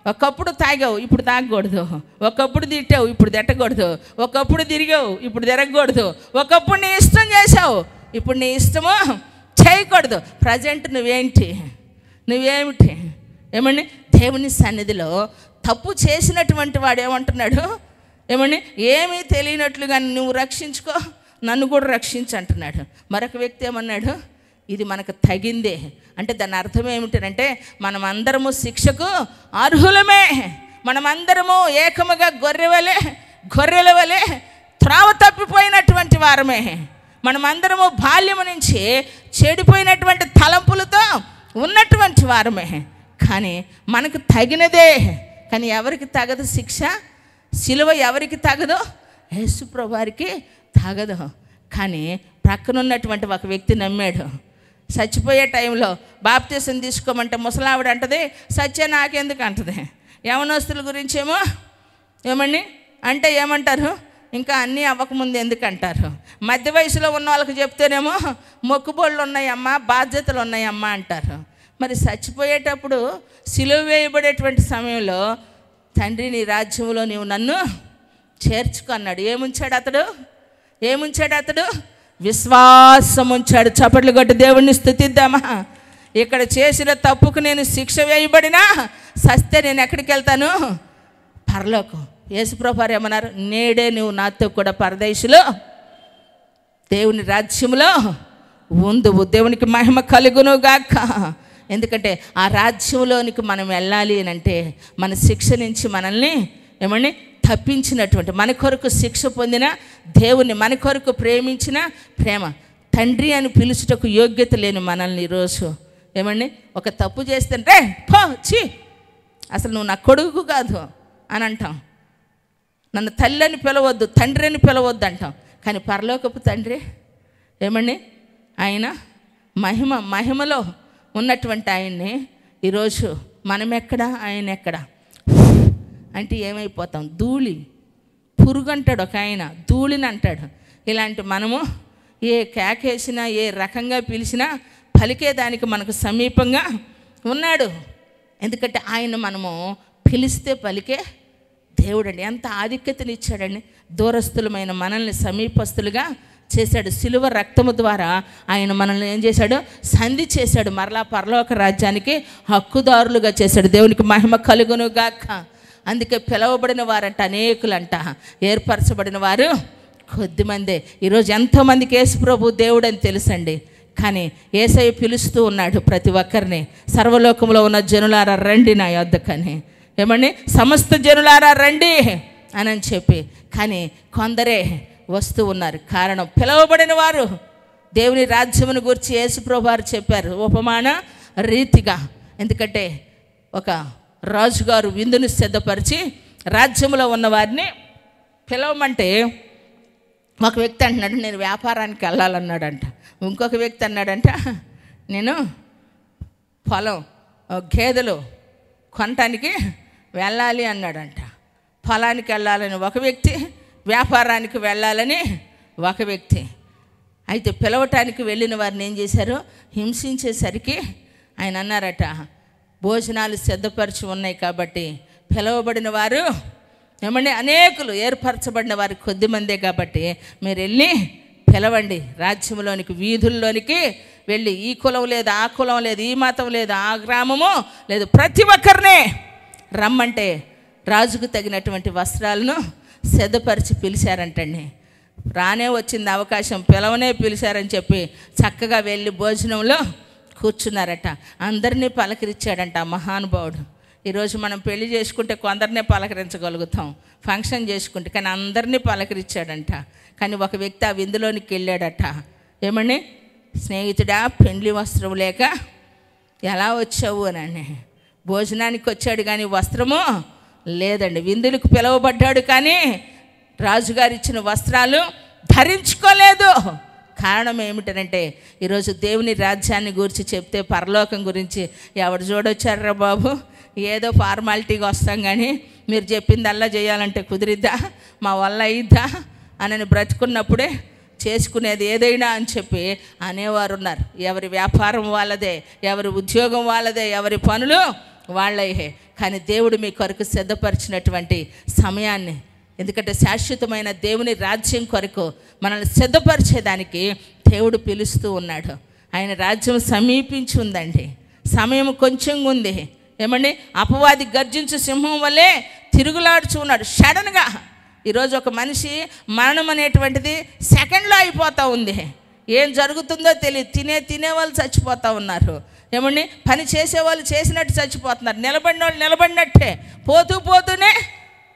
ఒకప్పుడు తాగావు, ఇప్పుడు తాగకూడదు. ఒకప్పుడు తిట్టావు, ఇప్పుడు తిట్టకూడదు. ఒకప్పుడు తిరిగావు, ఇప్పుడు తిరగకూడదు. ఒకప్పుడు నీ ఇష్టం చేసావు, ఇప్పుడు నీ ఇష్టము చేయకూడదు. ప్రజెంట్ నువ్వేమిటి? ఏమండి దేవుని సన్నిధిలో తప్పు చేసినటువంటి వాడు ఏమంటున్నాడు? ఏమండి ఏమీ తెలియనట్లుగా నువ్వు రక్షించుకో, నన్ను కూడా రక్షించు అంటున్నాడు. మరొక వ్యక్తి ఏమన్నాడు? ఇది మనకు తగిందే అంటే దాని అర్థం ఏమిటంటే మనమందరము శిక్షకు అర్హులమే, మనమందరము ఏకముగా గొర్రెల వలె త్రావ తప్పిపోయినటువంటి వారమే, మనమందరము బాల్యము నుంచి చెడిపోయినటువంటి తలంపులతో ఉన్నటువంటి వారమే. కానీ మనకు తగినదే, కానీ ఎవరికి తగదు శిక్ష? సిలువ ఎవరికి తగదో? యేసు ప్రభువారికి తగదు. కానీ ప్రక్కనున్నటువంటి ఒక వ్యక్తి నమ్మాడు. చచ్చిపోయే టైంలో బాప్తీసం తీసుకోమంటే ముసలావిడ అంటది, సత్య నాకెందుకు అంటది. యవనస్తుల గురించేమో ఏమండి అంటే ఏమంటారు? ఇంకా అన్నీ అవ్వకముందు ఎందుకంటారు? మధ్య వయసులో ఉన్న వాళ్ళకి చెప్తేనేమో మొక్కుబోళ్ళు ఉన్నాయమ్మా, బాధ్యతలు ఉన్నాయమ్మా అంటారు. మరి చచ్చిపోయేటప్పుడు సిలువ వేయబడేటువంటి సమయంలో తండ్రి నీ రాజ్యంలో నీవు నన్ను చేర్చుకో అన్నాడు. ఏముంచాడు అతడు? విశ్వాసం ఉంచాడు. చప్పట్లు కొట్టి దేవుణ్ణి స్తుతిద్దామా. ఇక్కడ చేసిన తప్పుకు నేను శిక్ష వేయబడినా సస్తే నేను ఎక్కడికి వెళ్తాను? పరలోకం. యేసుప్రభువారు ఏమన్నారు? నేడే నువ్వు నాతో కూడా పరదేశులో దేవుని రాజ్యంలో ఉందువు. దేవునికి మహిమ కలుగును గాక. ఎందుకంటే ఆ రాజ్యంలోనికి మనం వెళ్ళాలి అని అంటే మన శిక్ష నుంచి మనల్ని తప్పించినటువంటి, మన కొరకు శిక్ష పొందిన దేవుని, మన కొరకు ప్రేమించిన ప్రేమ తండ్రి అని పిలుచుటకు యోగ్యత లేని మనల్ని ఈరోజు ఒక తప్పు చేస్తే రే పో చి అసలు నువ్వు నా కొడుకు కాదు అని అంటాం. నన్ను తల్లి అని పిలవద్దు, తండ్రి అని పిలవద్దు అంటాం. కానీ పరలోకపు తండ్రి ఆయన మహిమలో ఉన్నటువంటి ఆయన్ని ఈరోజు మనం ఎక్కడ, ఆయన ఎక్కడ అంటే ఏమైపోతాం? ధూళి, పురుగు అంటాడు ఒక ఆయన, ధూళిని అంటాడు. ఇలాంటి మనము ఏ కేకేసినా, ఏ రకంగా పిలిచినా పలికేదానికి మనకు సమీపంగా ఉన్నాడు. ఎందుకంటే ఆయన మనము పిలిస్తే పలికే దేవుడండి. ఎంత ఆధిక్యతనిచ్చాడండి. దూరస్తులమైన మనల్ని సమీపస్తులుగా చేశాడు. సిలువ రక్తము ద్వారా ఆయన మనల్ని ఏం చేశాడు? సంధి చేశాడు. మరలా పరలోక రాజ్యానికి హక్కుదారులుగా చేశాడు. దేవునికి మహిమ కలుగును గాక. అందుకే పిలవబడిన వారంట అనేకులంట, ఏర్పరచబడిన వారు కొద్దిమందే. ఈరోజు ఎంతోమందికి యేసు ప్రభు దేవుడు అని తెలుసండి. కానీ యేసయ్య పిలుస్తూ ఉన్నాడు ప్రతి ఒక్కరిని, సర్వలోకంలో ఉన్న జనులారా రండి నా యొద్దకని. సమస్త జనులారా రండి అని చెప్పి. కానీ కొందరే వస్తూ ఉన్నారు. కారణం పిలవబడిన వారు. దేవుని రాజ్యమును గురించి యేసు ప్రభు వారు చెప్పారు ఉపమాన రీతిగా. ఎందుకంటే ఒక రాజుగారు విందును సిద్ధపరిచి రాజ్యంలో ఉన్న వారిని పిలవమంటే ఒక వ్యక్తి అంటున్నాడు నేను వ్యాపారానికి వెళ్ళాలన్నాడంట. ఇంకొక వ్యక్తి అన్నాడంట నేను పొలం గేదెలు కొనటానికి వెళ్ళాలి అన్నాడంట. పొలానికి వెళ్ళాలని ఒక వ్యక్తి, వ్యాపారానికి వెళ్ళాలని ఒక వ్యక్తి. అయితే పిలవటానికి వెళ్ళిన వారిని ఏం చేశారు? హింసించేసరికి ఆయన అన్నారట భోజనాలు సిద్ధపరిచి ఉన్నాయి కాబట్టి పిలవబడిన వారు అనేకులు, ఏర్పరచబడిన వారు కొద్దిమందే కాబట్టి మీరు వెళ్ళి పిలవండి, రాజ్యంలోనికి వీధుల్లోనికి వెళ్ళి ఈ కులం లేదు, ఆ కులం లేదు, ఈ మతం లేదు, ఆ గ్రామము లేదు, ప్రతి ఒక్కరినే రమ్మంటే రాజుకు తగినటువంటి వస్త్రాలను సిద్ధపరిచి పిలిచారంటండి. రానే వచ్చింది అవకాశం, పిలవనే పిలిచారని చెప్పి చక్కగా వెళ్ళి భోజనంలో కూర్చున్నారట. అందరినీ పలకరించాడంట మహానుభావుడు. ఈరోజు మనం పెళ్లి చేసుకుంటే కొందరినే పలకరించగలుగుతాం, ఫంక్షన్ చేసుకుంటే, కానీ అందరినీ పలకరించాడంట. కానీ ఒక వ్యక్తి ఆ విందులోనికి వెళ్ళాడట. స్నేహితుడా పెండ్లి వస్త్రం లేక ఎలా వచ్చావు అని. భోజనానికి వచ్చాడు కానీ వస్త్రము లేదండి. విందులకు పిలువబడ్డాడు కానీ రాజుగారు ఇచ్చిన వస్త్రాలు ధరించుకోలేదు. కారణం ఏమిటంటే ఈరోజు దేవుని రాజ్యాన్ని గురించి చెప్తే పరలోకం గురించి ఎవరు చూడొచ్చారా బాబు, ఏదో ఫార్మాలిటీగా వస్తాం కానీ మీరు చెప్పిందల్లా చేయాలంటే కుదిరిద్దా, మా వల్ల అయిద్దా అని బ్రతుకున్నప్పుడే చేసుకునేది ఏదైనా అని చెప్పి అనేవారు ఉన్నారు. ఎవరి వ్యాపారం వాళ్ళదే, ఎవరి ఉద్యోగం వాళ్ళదే, ఎవరి పనులు వాళ్ళే. కానీ దేవుడు మీ కొరకు సిద్ధపరిచినటువంటి సమయాన్ని, ఎందుకంటే శాశ్వతమైన దేవుని రాజ్యం కొరకు మనల్ని సిద్ధపరిచేదానికి దేవుడు పిలుస్తూ ఉన్నాడు. ఆయన రాజ్యం సమీపించి ఉందండి, సమయం కొంచెం ఉంది. అపవాది గర్జించు సింహం వల్లే తిరుగులాడుచు ఉన్నాడు. సడన్గా ఈరోజు ఒక మనిషి మరణం అనేటువంటిది సెకండ్లో అయిపోతూ ఉంది. ఏం జరుగుతుందో తెలియదు. తినేవాళ్ళు చచ్చిపోతూ ఉన్నారు. పని చేసేవాళ్ళు చేసినట్టు చచ్చిపోతున్నారు. నిలబడిన వాళ్ళు నిలబడినట్టే, పోతూనే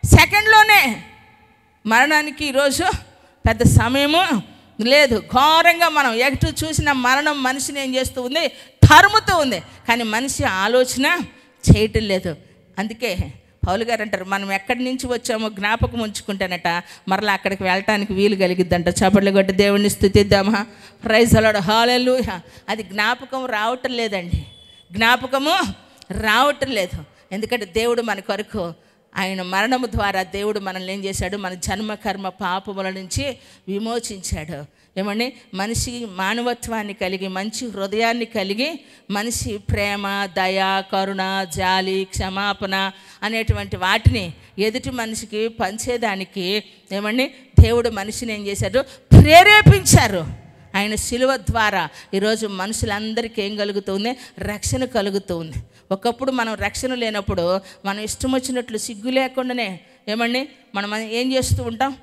సెకండ్లోనే మరణానికి ఈరోజు పెద్ద సమయము లేదు. ఘోరంగా మనం ఎటు చూసిన మరణం మనిషిని ఏం చేస్తూ ఉంది? తరుముతూ ఉంది. కానీ మనిషి ఆలోచన చేయటం లేదు. అందుకే పౌలు గారు అంటారు మనం ఎక్కడి నుంచి వచ్చామో జ్ఞాపకం ఉంచుకుంటానట మరలా అక్కడికి వెళ్ళటానికి వీలు కలిగిద్దంట. చప్పట్లు కొట్టి దేవుణ్ణి స్తుతిద్దామా. ప్రైజ్ అలాడ్ హల్లెలూయా. అది జ్ఞాపకం రావటం లేదండి, జ్ఞాపకము రావటం లేదు. ఎందుకంటే దేవుడు మన కొరకు ఆయన మరణము ద్వారా దేవుడు మనల్ని ఏం చేశాడు? మన జన్మ కర్మ పాపముల నుంచి విమోచించాడు. ఏమండి, మనిషి మానవత్వాన్ని కలిగి, మంచి హృదయాన్ని కలిగి, మనిషి ప్రేమ, దయ, కరుణ, జాలి, క్షమాపణ అనేటువంటి వాటిని ఎదుటి మనిషికి పంచేదానికి ఏమండి దేవుడు మనిషిని ఏం చేశాడు? ప్రేరేపించారు. ఆయన శిలువ ద్వారా ఈరోజు మనుషులందరికీ ఏం కలుగుతుంది? రక్షణ కలుగుతుంది. ఒకప్పుడు మనం రక్షణ లేనప్పుడు మనం ఇష్టం వచ్చినట్లు సిగ్గు లేకుండానే ఏమండి మనం ఏం చేస్తూ ఉంటాం?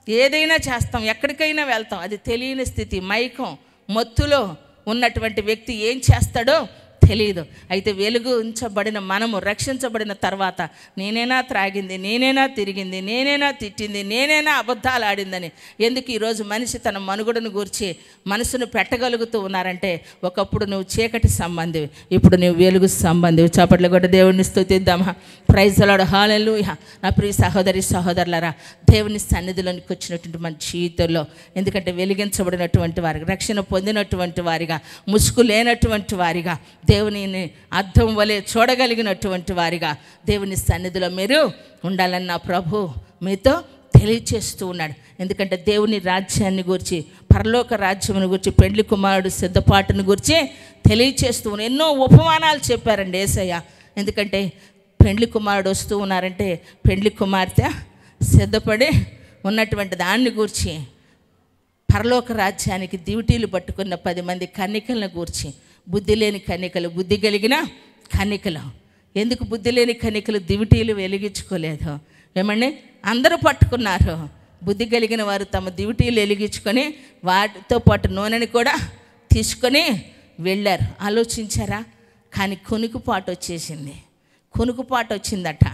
ఏదైనా చేస్తాం, ఎక్కడికైనా వెళ్తాం. అది తెలియని స్థితి, మైకం, మత్తులో ఉన్నటువంటి వ్యక్తి ఏం చేస్తాడో తెలియదు. అయితే వెలుగుంచబడిన మనము, రక్షించబడిన తర్వాత నేనైనా త్రాగింది, నేనైనా తిరిగింది, నేనైనా తిట్టింది, నేనైనా అబద్ధాలు ఆడిందని ఎందుకు ఈరోజు మనిషి తన మనుగడను గూర్చి మనసును పెట్టగలుగుతూ ఉన్నారంటే, ఒకప్పుడు నువ్వు చీకటి సంబంధివి, ఇప్పుడు నువ్వు వెలుగు సంబంధివి. చప్పట్లు కూడా దేవుడిని స్తుతిద్దామా? ప్రైజ్ ది లార్డ్, హల్లెలూయా. నా ప్రియ సహోదరి సహోదరులారా, దేవుని సన్నిధిలోనికి వచ్చినటువంటి మన జీవితంలో, ఎందుకంటే వెలిగించబడినటువంటి వారిగా, రక్షణ పొందినటువంటి వారిగా, ముసుగు లేనటువంటి వారిగా, దేవునిని అర్థం వలె చూడగలిగినటువంటి వారిగా దేవుని సన్నిధిలో మీరు ఉండాలని నా ప్రభు మీతో తెలియచేస్తూ ఉన్నాడు. ఎందుకంటే దేవుని రాజ్యాన్ని గురించి, పరలోక రాజ్యమును గురించి, పెండ్లి కుమారుడు సిద్ధపాటును గురించి తెలియచేస్తూ ఉన్నాడు. ఎన్నో ఉపమానాలు చెప్పారండి యేసయ్య. ఎందుకంటే పెండ్లి కుమారుడు వస్తూ ఉన్నారంటే పెండ్లి కుమార్తె సిద్ధపడి ఉన్నటువంటి దాన్ని గూర్చి, పరలోక రాజ్యానికి దివిటీలు పట్టుకున్న 10 మంది కన్యకలను గూర్చి, బుద్ధి లేని కన్యకలు, బుద్ధి కలిగిన కన్యకలు. ఎందుకు బుద్ధి లేని కన్యకలు దివిటీలు వెలిగించుకోలేదు? ఏమండి, అందరూ పట్టుకున్నారు. బుద్ధి కలిగిన వారు తమ దివిటీలు వెలిగించుకొని వాటితో పాటు నూనెని కూడా తీసుకొని వెళ్ళారు. ఆలోచించారా? కానీ కునుకుపాటు వచ్చేసింది. కునుకుపాటు వచ్చిందట.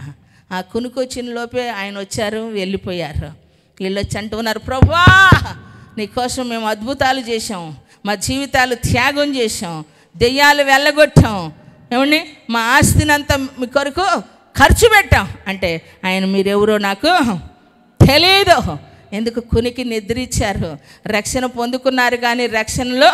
ఆ కునుకు వచ్చిన లోపే ఆయన వచ్చారు, వెళ్ళిపోయారు. వీళ్ళు వచ్చి అంటున్నారు, ప్రభువా నీకోసం మేము అద్భుతాలు చేసాం, మా జీవితాలు త్యాగం చేసాం, దెయ్యాలు వెళ్ళగొట్టాం, ఏమండి మా ఆస్తిని అంతా మీ కొరకు ఖర్చు పెట్టాం అంటే ఆయన మీరెవరో నాకు తెలియదు. ఎందుకు? కునికి నిద్రించారు. రక్షణ పొందుకున్నారు కానీ రక్షణలో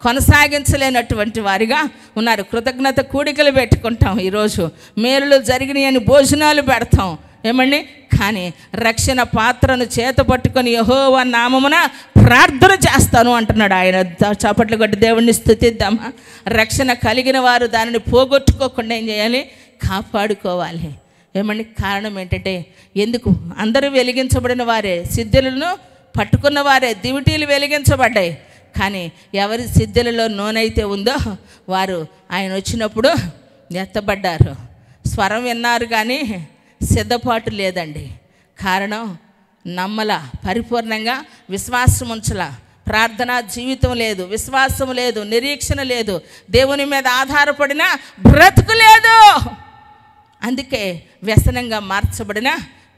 కొనసాగించలేనటువంటి వారిగా ఉన్నారు. కృతజ్ఞత కూడికలు పెట్టుకుంటాం, ఈరోజు మేలులు జరిగినాయి అని భోజనాలు పెడతాం, ఏమండి కానీ రక్షణ పాత్రను చేత పట్టుకొని యెహోవా నామమున ప్రార్థన చేస్తాను అంటున్నాడు ఆయన. చప్పట్లు కొట్టి దేవుణ్ణి స్తుతిద్దామా? రక్షణ కలిగిన వారు దానిని పోగొట్టుకోకుండా ఏం చేయాలి? కాపాడుకోవాలి. ఏమండి కారణం ఏంటంటే, ఎందుకు? అందరూ వెలిగించబడిన వారే, సిద్ధులను పట్టుకున్న వారే, దివిటీలు వెలిగించబడ్డాయి. కానీ ఎవరి సిద్ధులలో నూనెైతే ఉందో వారు ఆయన వచ్చినప్పుడు ఎత్తబడ్డారు. స్వరం విన్నారు కానీ సిద్ధపాటు లేదండి. కారణం నమ్మల, పరిపూర్ణంగా విశ్వాసం ఉంచల, ప్రార్థనా జీవితం లేదు, విశ్వాసం లేదు, నిరీక్షణ లేదు, దేవుని మీద ఆధారపడిన బ్రతుకు లేదు. అందుకే వ్యసనంగా మార్చబడిన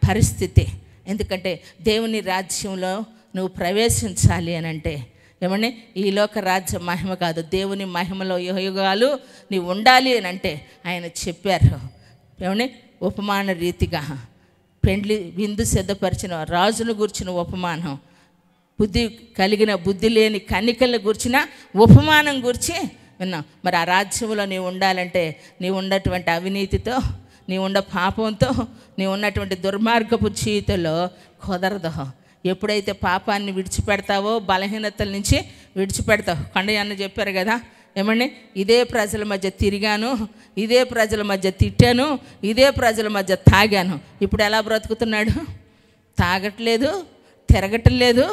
పరిస్థితి. ఎందుకంటే దేవుని రాజ్యంలో నువ్వు ప్రవేశించాలి అని అంటే ఏమండి ఈ లోక రాజ్య మహిమ కాదు, దేవుని మహిమలో యుగాలు నీవు ఉండాలి అని అంటే ఆయన చెప్పారు. ఏమండి ఉపమాన రీతిగా పెండ్లి విందు సిద్ధపరిచిన రాజును గుర్చిన ఉపమానం, బుద్ధి కలిగిన బుద్ధి లేని కన్యకలను గుర్చిన ఉపమానం గురించి విన్నాం. మరి ఆ రాజ్యంలో నీవు ఉండాలంటే నీవు ఉన్నటువంటి అవినీతితో, నీవు ఉన్న పాపంతో, నీవు ఉన్నటువంటి దుర్మార్గపు జీవితంలో కుదరదు. ఎప్పుడైతే పాపాన్ని విడిచిపెడతావో, బలహీనతల నుంచి విడిచిపెడతావు. కొండయ్య అన్న చెప్పారు కదా, ఏమండి ఇదే ప్రజల మధ్య తిరిగాను, ఇదే ప్రజల మధ్య తిట్టాను, ఇదే ప్రజల మధ్య తాగాను. ఇప్పుడు ఎలా బ్రతుకుతున్నాడు? తాగట్లేదు, తిరగటం లేదు,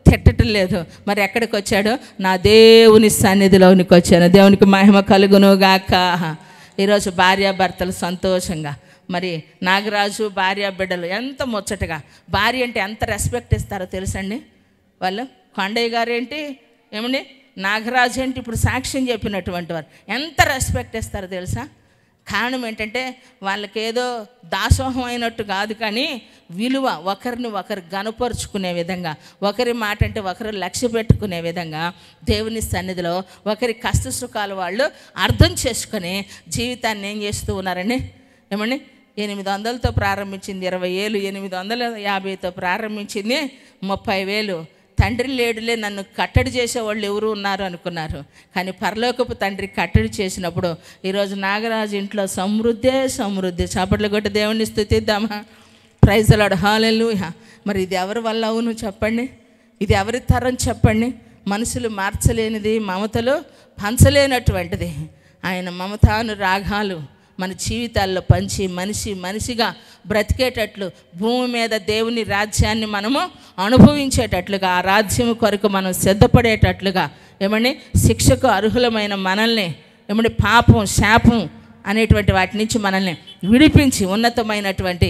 తిట్టడం లేదు. మరి ఎక్కడికి వచ్చాడు? నా దేవుని సన్నిధిలోనికి వచ్చాను. దేవునికి మహిమ కలుగును గాక. ఈరోజు భార్యాభర్తలు సంతోషంగా, మరి నాగరాజు భార్య బిడ్డలు ఎంత ముచ్చటగా, భార్య అంటే ఎంత రెస్పెక్ట్ ఇస్తారో తెలుసండి వాళ్ళు. కొండయ్య గారు ఏంటి, ఏమండి నాగరాజు ఏంటి, ఇప్పుడు సాక్ష్యం చెప్పినటువంటి వారు ఎంత రెస్పెక్ట్ ఇస్తారో తెలుసా? కారణం ఏంటంటే వాళ్ళకేదో దాసోహం అయినట్టు కాదు, కానీ విలువ, ఒకరిని ఒకరు గనపరుచుకునే విధంగా, ఒకరి మాట అంటే ఒకరు లక్ష్య పెట్టుకునే విధంగా దేవుని సన్నిధిలో ఒకరి కష్ట సుఖాలు వాళ్ళు అర్థం చేసుకొని జీవితాన్ని ఏం చేస్తూ ఉన్నారని. ఏమండి 800తో ప్రారంభించింది 20 ఏళ్ళు, 850తో ప్రారంభించింది 30,000, తండ్రి లేడులే, నన్ను కట్టడి చేసేవాళ్ళు ఎవరు ఉన్నారు అనుకున్నారు. కానీ పరలోకపు తండ్రి కట్టడి చేసినప్పుడు ఈరోజు నాగరాజు ఇంట్లో సమృద్ధే సమృద్ధి. చప్పట్లు కొట్టి దేవుని స్తుతిద్దామా? ప్రైజ్ ది లార్డ్, హల్లెలూయా. మరి ఇది ఎవరి వల్ల అవును చెప్పండి? ఇది ఎవరి తరం చెప్పండి? మనుషులు మార్చలేనిది, మమతలు పంచలేనటువంటిది ఆయన మమతానురాగాలు మన జీవితాల్లో పంచి మనిషిగా బ్రతికేటట్లు, భూమి మీద దేవుని రాజ్యాన్ని మనము అనుభవించేటట్లుగా, ఆ రాజ్యం కొరకు మనం సిద్ధపడేటట్లుగా, ఏమండి శిక్షకు అర్హులమైన మనల్ని, ఏమండి పాపం శాపం అనేటువంటి వాటి నుంచి మనల్ని విడిపించి ఉన్నతమైనటువంటి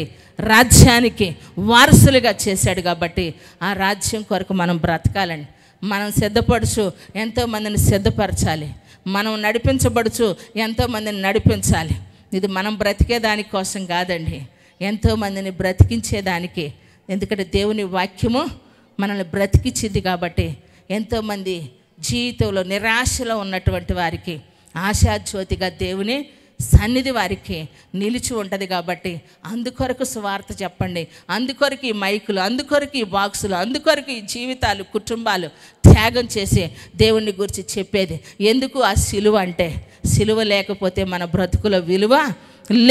రాజ్యానికి వారసులుగా చేశాడు. కాబట్టి ఆ రాజ్యం కొరకు మనం బ్రతకాలండి. మనం సిద్ధపడుచు ఎంతోమందిని సిద్ధపరచాలి. మనం నడిపించబడుచు ఎంతోమందిని నడిపించాలి. ఇది మనం బ్రతికే దానికోసం కాదండి, ఎంతోమందిని బ్రతికించేదానికి. ఎందుకంటే దేవుని వాక్యము మనల్ని బ్రతికించింది. కాబట్టి ఎంతోమంది జీవితంలో నిరాశలో ఉన్నటువంటి వారికి ఆశాజ్యోతిగా దేవుని సన్నిధి వారికి నిలిచి ఉంటుంది. కాబట్టి అందుకొరకు సువార్త చెప్పండి, అందుకొరకు ఈ మైకులు, అందుకొరకు ఈ బాక్సులు, అందుకొరకు ఈ జీవితాలు, కుటుంబాలు త్యాగం చేసి దేవుని గురించి చెప్పేది. ఎందుకు ఆ సిలువ అంటే, సిలువ లేకపోతే మన బ్రతుకుల విలువ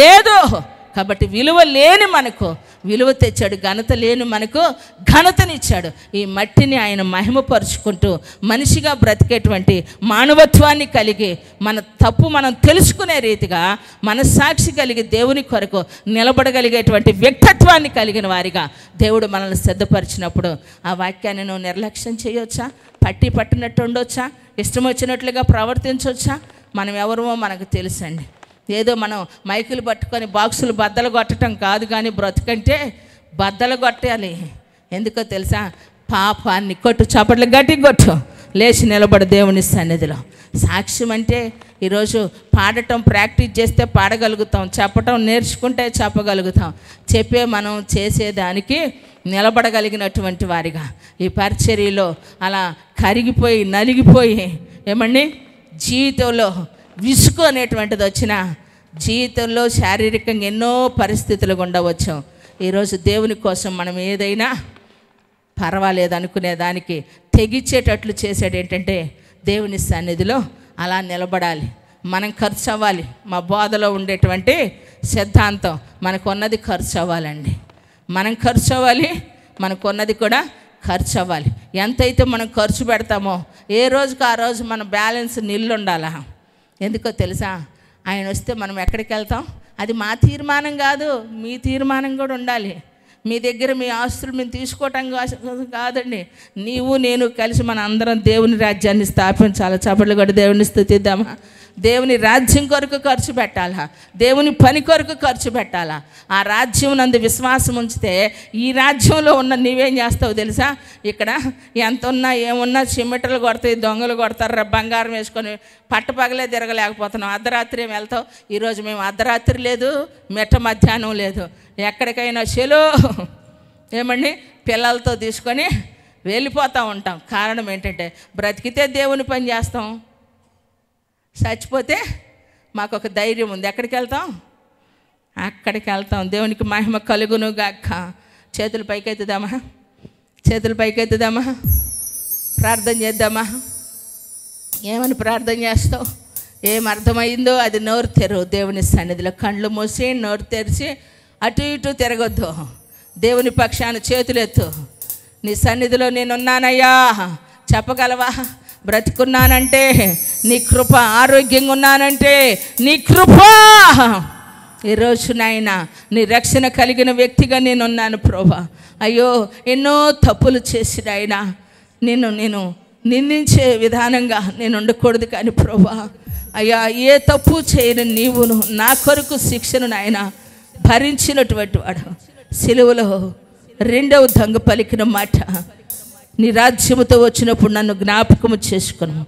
లేదు. కాబట్టి విలువ లేని మనకు విలువ తెచ్చాడు, ఘనత లేని మనకు ఘనతనిచ్చాడు. ఈ మట్టిని ఆయన మహిమపరుచుకుంటూ మనిషిగా బ్రతికేటువంటి మానవత్వాన్ని కలిగి, మన తప్పు మనం తెలుసుకునే రీతిగా మనస్సాక్షి కలిగి దేవుని కొరకు నిలబడగలిగేటువంటి వ్యక్తిత్వాన్ని కలిగిన వారిగా దేవుడు మనల్ని సిద్ధపరిచినప్పుడు ఆ వాక్యాన్ని నువ్వు నిర్లక్ష్యం చేయొచ్చా? పట్టినట్టు ఉండొచ్చా? ఇష్టం వచ్చినట్లుగా ప్రవర్తించవచ్చా? మనం ఎవరమో మనకు తెలుసండి. ఏదో మనం మైకులు పట్టుకొని బాక్సులు బద్దలు కొట్టడం కాదు, కానీ బ్రతుకంటే బద్దలు కొట్టాలి. ఎందుకో తెలుసా? పాపాన్ని కొట్టు, చప్పట్లు గట్టి కొట్టు, లేచి నిలబడు దేవుని సన్నిధిలో. సాక్ష్యం అంటే ఈరోజు పాడటం ప్రాక్టీస్ చేస్తే పాడగలుగుతాం, చెప్పటం నేర్చుకుంటే చెప్పగలుగుతాం. చెప్పే మనం చేసేదానికి నిలబడగలిగినటువంటి వారిగా ఈ పరిచర్యలో అలా కరిగిపోయి నలిగిపోయి, ఏమండి జీవితంలో విసుగు అనేటువంటిది వచ్చిన, జీవితంలో శారీరకంగా ఎన్నో పరిస్థితులు గుండా వచ్చాం. ఈరోజు దేవుని కోసం మనం ఏదైనా పర్వాలేదు అనుకునే దానికి తెగించేటట్లు చేసేది ఏంటంటే దేవుని సన్నిధిలో అలా నిలబడాలి. మనం ఖర్చు అవ్వాలి. మా బోధలో ఉండేటువంటి సిద్ధాంతం మనకున్నది ఖర్చు అవ్వాలండి. మనం ఖర్చు అవ్వాలి, మనకున్నది కూడా ఖర్చు అవ్వాలి. ఎంతైతే మనం ఖర్చు పెడతామో ఏ రోజుకు ఆ రోజు మన బ్యాలెన్స్ నిల్లు ఉండాలా. ఎందుకో తెలుసా? ఆయన వస్తే మనం ఎక్కడికి వెళ్తాం? అది మా తీర్మానం కాదు, మీ తీర్మానం కూడా ఉండాలి. మీ దగ్గర మీ ఆస్తులు మేము తీసుకోవటం కాదండి, నీవు నేను కలిసి మన అందరం దేవుని రాజ్యాన్ని స్థాపించాలి. చప్పట్లు కూడా దేవుని స్తుతిద్దామా? దేవుని రాజ్యం కొరకు ఖర్చు పెట్టాలా, దేవుని పని కొరకు ఖర్చు పెట్టాలా. ఆ రాజ్యం నందు విశ్వాసం ఉంచితే ఈ రాజ్యంలో ఉన్న నీవేం చేస్తావు తెలుసా? ఇక్కడ ఎంత ఉన్నా ఏమున్నా చిమ్మెటలు కొడతాయి, దొంగలు కొడతారు, బంగారం వేసుకొని పట్టపగలే తిరగలేకపోతున్నాం. అర్ధరాత్రి ఏం వెళ్తావు? ఈరోజు మేము అర్ధరాత్రి లేదు, మిట్ట మధ్యాహ్నం లేదు, ఎక్కడికైనా చెలో ఏమండి పిల్లలతో తీసుకొని వెళ్ళిపోతూ ఉంటాం. కారణం ఏంటంటే బ్రతికితే దేవుని పని చేస్తాం, చచ్చిపోతే మాకు ఒక ధైర్యం ఉంది. ఎక్కడికి వెళ్తాం? అక్కడికి వెళ్తాం. దేవునికి మహిమ కలుగును గాక. చేతులు పైకెత్తుదామా? చేతులు పైకెత్తుదామా? ప్రార్థన చేద్దామా? ఏమని ప్రార్థన చేస్తావు? ఏం అర్థమైందో అది నోరు తెరు. దేవుని సన్నిధిలో కళ్ళు మూసి నోరు తెరిచి అటు ఇటు తిరగొద్దు. దేవుని పక్షాన చేతులెత్తు. నీ సన్నిధిలో నేనున్నానయ్యా చెప్పగలవా? బ్రతుకున్నానంటే నీ కృప, ఆరోగ్యంగా ఉన్నానంటే నీ కృప. ఈరోజు నాయన నీ రక్షణ కలిగిన వ్యక్తిగా నేనున్నాను ప్రభా. అయ్యో ఎన్నో తప్పులు చేసి నాయన నేను నిందించే విధానంగా నేను ఉండకూడదు. కానీ ప్రభా అయ్యా ఏ తప్పు చేయని నీవును నా కొరకు శిక్షను నాయన భరించినటువంటి వాడు. సిలువలో రెండవ దొంగ పలికిన మాట, నీ రాజ్యముతో వచ్చినప్పుడు నన్ను జ్ఞాపకము చేసుకును,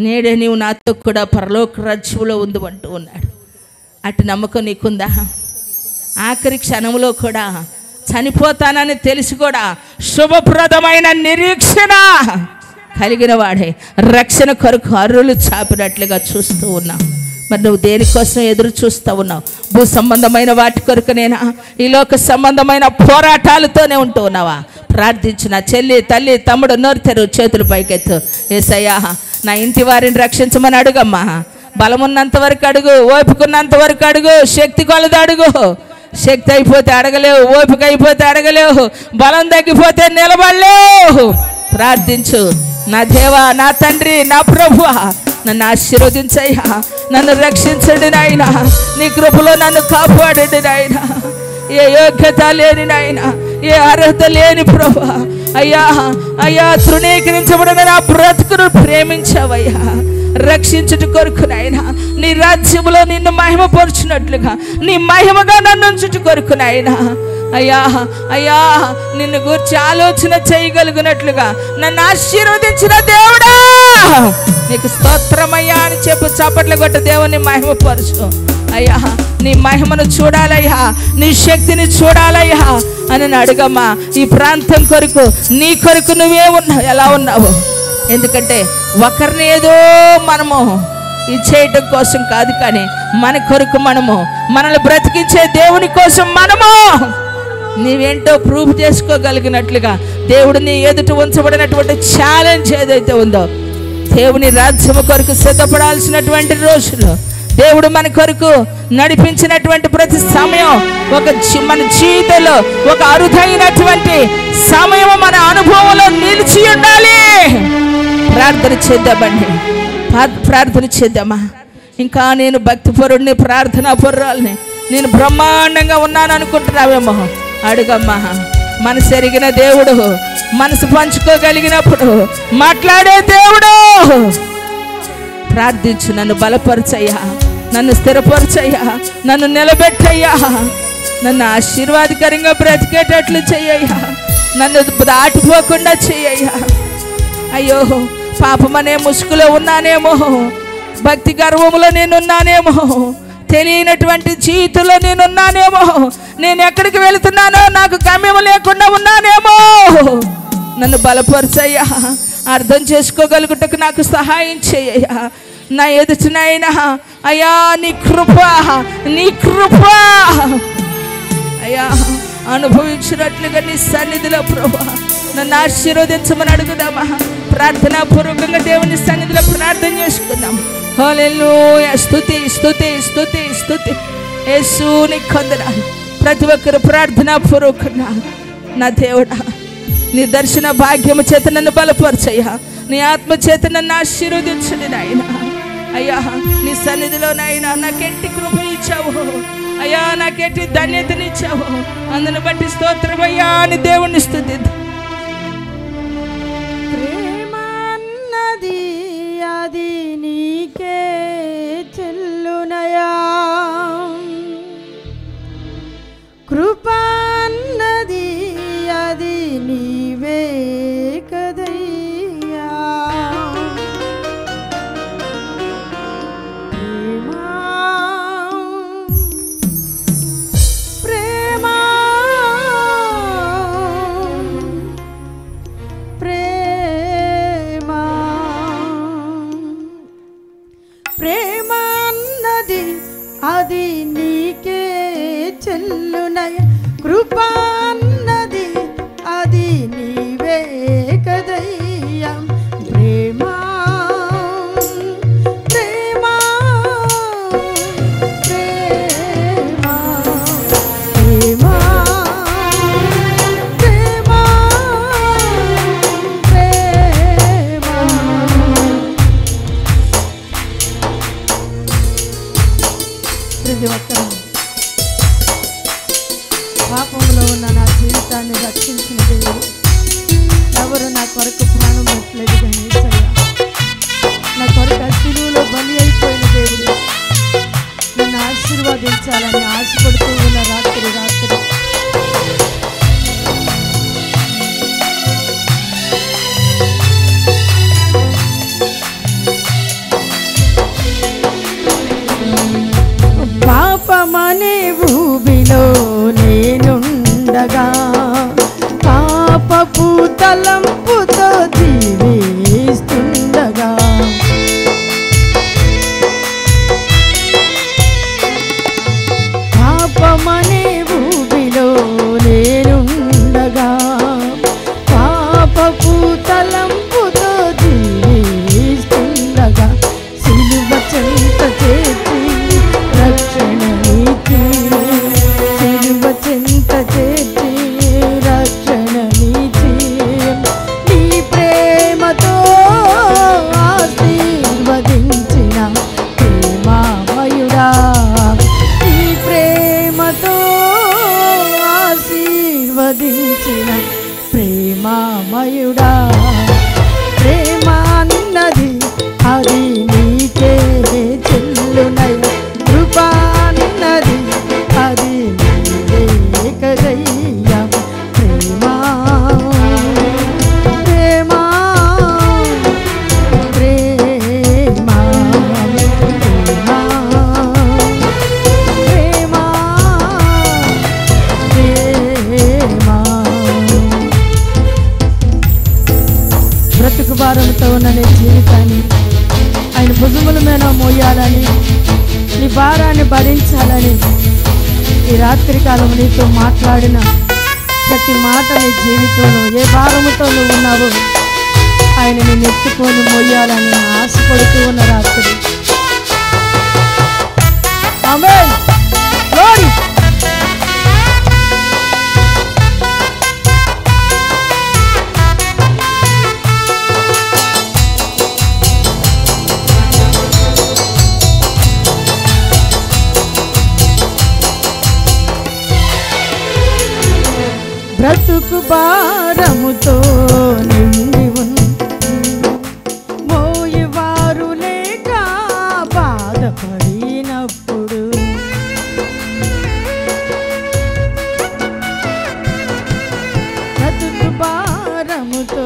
నేడే నీవు నాతో కూడా పరలోక రాజ్యంలో ఉంది అంటూ ఉన్నాడు. అటు నమ్మకం నీకుందా? ఆఖరి క్షణంలో కూడా చనిపోతానని తెలిసి కూడా శుభప్రదమైన నిరీక్షణ కలిగిన వాడే రక్షణ కొరకు అరులు చాపినట్లుగా చూస్తూ ఉన్నావు. మరి నువ్వు దేనికోసం ఎదురు చూస్తూ ఉన్నావు? భూ సంబంధమైన వాటి కొరకునేనా? ఈ లోక సంబంధమైన పోరాటాలతోనే ఉంటూ ఉన్నావా? ప్రార్థించు. నా చెల్లి, తల్లి, తమ్ముడు నోరు తెరువు, చేతులు పైకెత్తు. యేసయ్యా నా ఇంటి వారిని రక్షించమని అడుగమ్మా. బలమున్నంత వరకు అడుగు, ఓపికన్నంత వరకు అడుగు, శక్తి కొలది అడుగు. శక్తి అయిపోతే అడగలేవు, ఓపిక అయిపోతే అడగలేవు, బలం తగ్గిపోతే నిలబడలేవు. ప్రార్థించు. నా దేవా, నా తండ్రి, నా ప్రభువా, నన్ను ఆశీర్వదించయ్యా, నన్ను రక్షించండి నాయన, నీ కృపలో నన్ను కాపాడండి నాయన. ఏ యోగ్యత లేని నాయన, ఏ అర్హత లేని ప్రభువా, అయ్యా అయ్యా తృణీకరించబడిన నా బ్రతుకును ప్రేమించావయ్యా. రక్షించుట కొరకు నాయన, నీ రాజ్యములో నిన్ను మహిమపరుచున్నట్లుగా నీ మహిమగా నన్ను ఉంచుట కొరకు నాయన. అయ్యా అయ్యా నిన్ను గురించి ఆలోచన చేయగలిగినట్లుగా నన్ను ఆశీర్వదించిన దేవుడా నీకు స్తోత్రమయ్యా అని చెప్పు. చప్పట్లు కొట్ట దేవుని మహిమపరచు. అయ్యా నీ మహిమను చూడాలయ్యా, నీ శక్తిని చూడాలయ్యా అని అడుగమ్మా. ఈ ప్రాంతం కొరకు, నీ కొరకు నువ్వే ఉన్నావు, ఎలా ఉన్నావు? ఎందుకంటే ఒకరిని ఏదో మనము ఇచ్చేయటం కోసం కాదు, కానీ మన కొరకు మనము, మనల్ని బ్రతికించే దేవుని కోసం మనము నీవేంటో ప్రూఫ్ చేసుకోగలిగినట్లుగా దేవుడు నీ ఎదుట ఉంచబడినటువంటి ఛాలెంజ్ ఏదైతే ఉందో, దేవుని రాజ్యము కొరకు సిద్ధపడాల్సినటువంటి రోజులు, దేవుడు మన కొరకు నడిపించినటువంటి ప్రతి సమయం మన జీవితంలో ఒక అరుదైనటువంటి సమయం మన అనుభవంలో నిలిచి ఉండాలి. ప్రార్థన చేద్దామండి, ప్రార్థన చేద్దామా. ఇంకా నేను భక్తిపరుడిని, ప్రార్థనా పరురాలని, నేను బ్రహ్మాండంగా ఉన్నాను అనుకుంటున్నావేమో, అడుగమ్మా. మనసు ఎరిగిన దేవుడు, మనసు పంచుకోగలిగినప్పుడు మాట్లాడే దేవుడు. ప్రార్థించు. నన్ను బలపరచయ్యా, నన్ను స్థిరపరచయ్యా, నన్ను నిలబెట్టయ్యా, నన్ను ఆశీర్వాదకరంగా బ్రతికేటట్లు చెయ్యయ్యా, నన్ను దాటిపోకుండా చెయ్యయ్యా. అయ్యో పాపమనే ముసుగులో ఉన్నానేమో, భక్తి గర్వములో నేనున్నానేమో, తెలియనటువంటి జీవితంలో నేనున్నానేమో, నేను ఎక్కడికి వెళుతున్నానో నాకు గమ్యం లేకుండా ఉన్నానేమో. నన్ను బలపరచయ్యా, అర్థం చేసుకోగలుగుటకు నాకు సహాయం చేయ్యా. నా ఎదుటినైనా అయ్యా నీ కృప, నీ కృప అయ్యా అనుభవించినట్లుగా నీ సన్నిధిలో ప్రభువా నన్ను ఆశీర్వదించమని అడుగుదామా. ప్రార్థనా పూర్వకంగా దేవుని సన్నిధిలో ప్రార్థన చేసుకుందాం. హల్లెలూయా. స్తుతి స్తుతి స్తుతి స్తుతి. యేసు నీకు వందనాలు. ప్రతి ఒక్కరు ప్రార్థనా పూర్వకంగా నా దేవుడా నీ దర్శన భాగ్యము చేత నన్ను బలపరచయ్యా, నీ ఆత్మ చేత నన్ను ఆశీర్వదించండి నాయన. అయ్యా నీ సన్నిధిలో నాయన నాకెంటి కృపనిచ్చావు అయ్యా, నాకెంటి ధన్యతనిచ్చావు, అందుని బట్టి స్తోత్రమయ్యా అని దేవుణ్ణి స్తుతిద్దాం. ప్రేమ అన్నది అది నీకే చెల్లునయా, కృప అన్నది అది నీవే కదయ్యా. ప్రేమ ప్రేమ ప్రేమ అన్నది అది నీకే చెల్లునయ, కృప అన్నది అది నీవే కదయ్యా. ప్రేమ ప్రేమ ప్రేమ ప్రేమ ప్రేమ ప్రేమ. ప్రతి ఒక్కరూ పాపంలో ఉన్న నా జీవితాన్ని రక్షించిన దేవుడు, ఎవరు నా కొరకు ప్రాణం పెట్టలేదు కానీ యేసయ్య నా కొరకు శిలువలో బలి అయిపోయిన దేవుడు నన్ను ఆశీర్వదించాలని ఆశపడుతూ ఉన్న రాత్రి రాత్రి పాపమనే భూమిలో నేనుండగా, పాపపు తలంపుతో జీవిస్తుండగా, పాపమనే భూమిలో నేనుండగా, ప్రేమామయుడా ప్రేమ అన్నది అది నీకే చెల్లునయ్య కృప అన్నది అది నీవే కదయ్యా ప్రేమ ప్రేమ ప్రేమ ప్రేమ ప్రేమ బ్రతుకు భారంతో ఉన్న నీ జీవితాన్ని ఆయన భుజముల మీద మోయాలని నీ భారాన్ని భరించాలని ఈ రాత్రికాలం నీతో మాట్లాడిన ప్రతి మాట నీ జీవితంలో ఏ భారముతో నువ్వు ఉన్నావో ఆయన నేను ఎత్తుకొని మోయాలని ఆశపడుతూ ఉన్న రాత్రి. ఆమేన్. గ్లోరీ. బ్రతుకు భారముతో నిండి ఉంది మోయవారు లేక బాధపడినప్పుడు బ్రతుకు భారముతో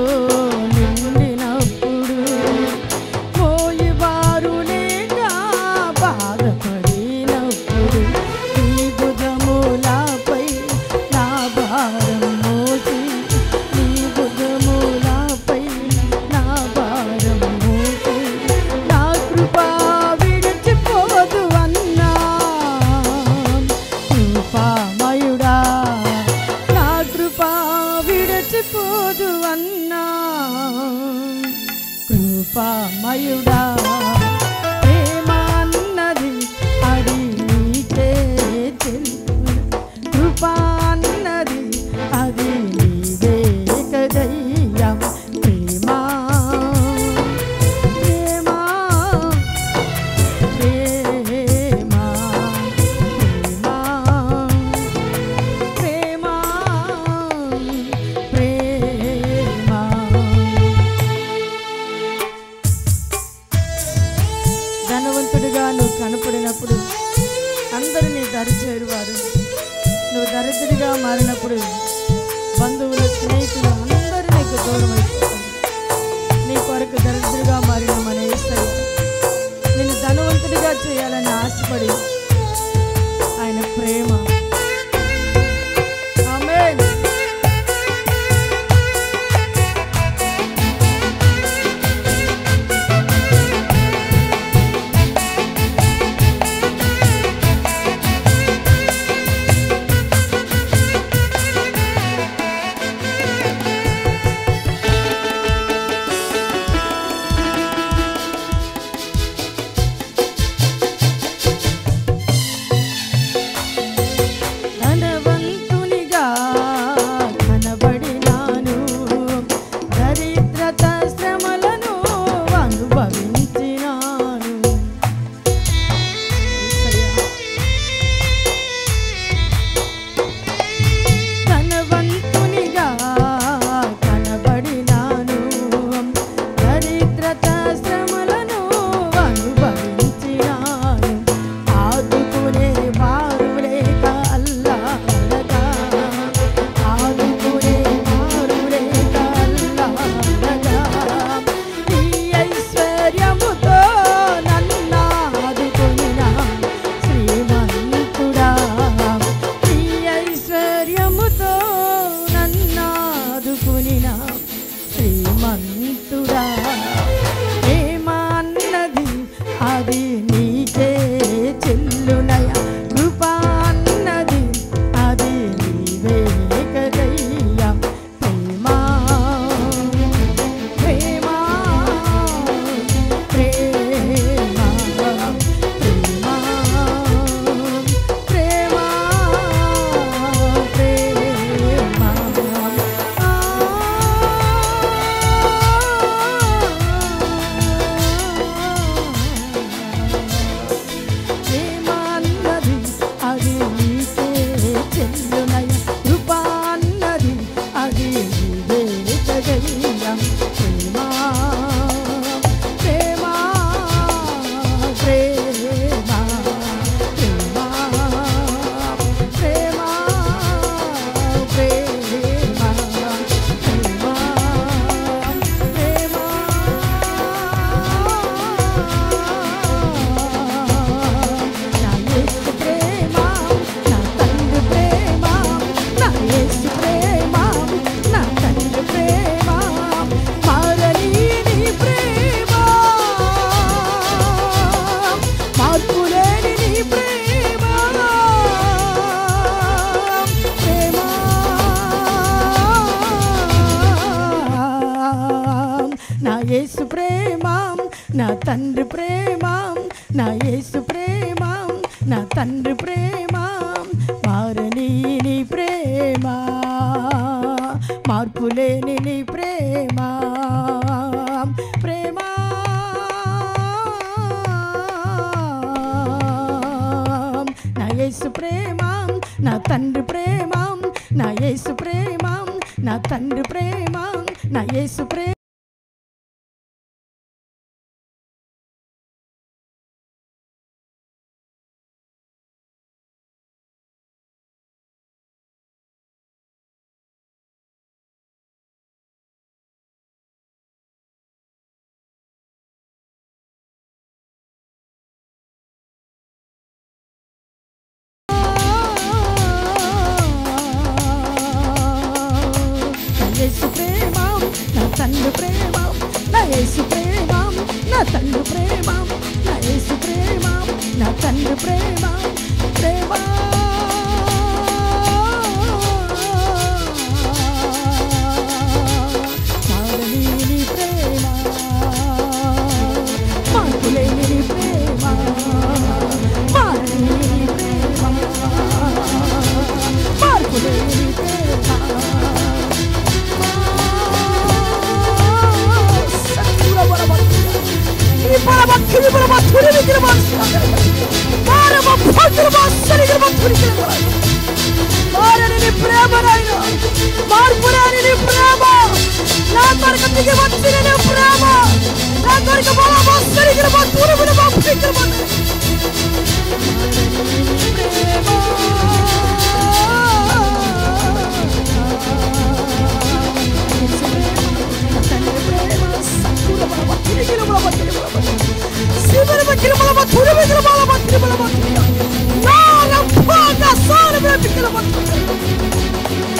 నిండినప్పుడు మోయవారు లేక బాధపడినప్పుడు ఈ భుజములపై నా భారం కృపామయుడా ప్రేమ అన్నది అది నీకే చెల్లును కృప అన్నది అది నీవే కదయ్యా ప్రేమ ప్రేమ ప్రేమ ప్రేమ ప్రేమ ధనవంతుడిగా నువ్వు కనపడినప్పుడు అందరూ నీ దరి చేరువారు. నువ్వు దరిద్రుడిగా మారినప్పుడు బంధువులు స్నేహితులు అందరూ నీకు దూరం అయిపోతారు. నీ కొరకు దరిద్రుడిగా మారిన మన యేసయ్య నిన్ను ధనవంతుడిగా చేయాలని ఆశపడి ఆయన ప్రేమ. ఆమేన్. యేసు ప్రేమ నా తండ్రి ప్రేమ నా యేసు ప్రేమ నా తండ్రి ప్రేమ మారని నీ ప్రేమ మార్పులేని నీ ప్రేమ ప్రేమ నా యేసు ప్రేమ నా తండ్రి ప్రేమ నా యేసు ప్రేమ నా తండ్రి ప్రేమ నా యేసు ప్రేమ తండ్రి ప్రేమ నా యేసు ప్రేమ నా తండ్రి ప్రేమ నా యేసు ప్రేమ నా తండ్రి ప్రేమ ప్రేమ మారని నీ ప్రేమ మార్పులేని నీ ప్రేమ మారని నీ ప్రేమ మార్పులేని నీ ప్రేమ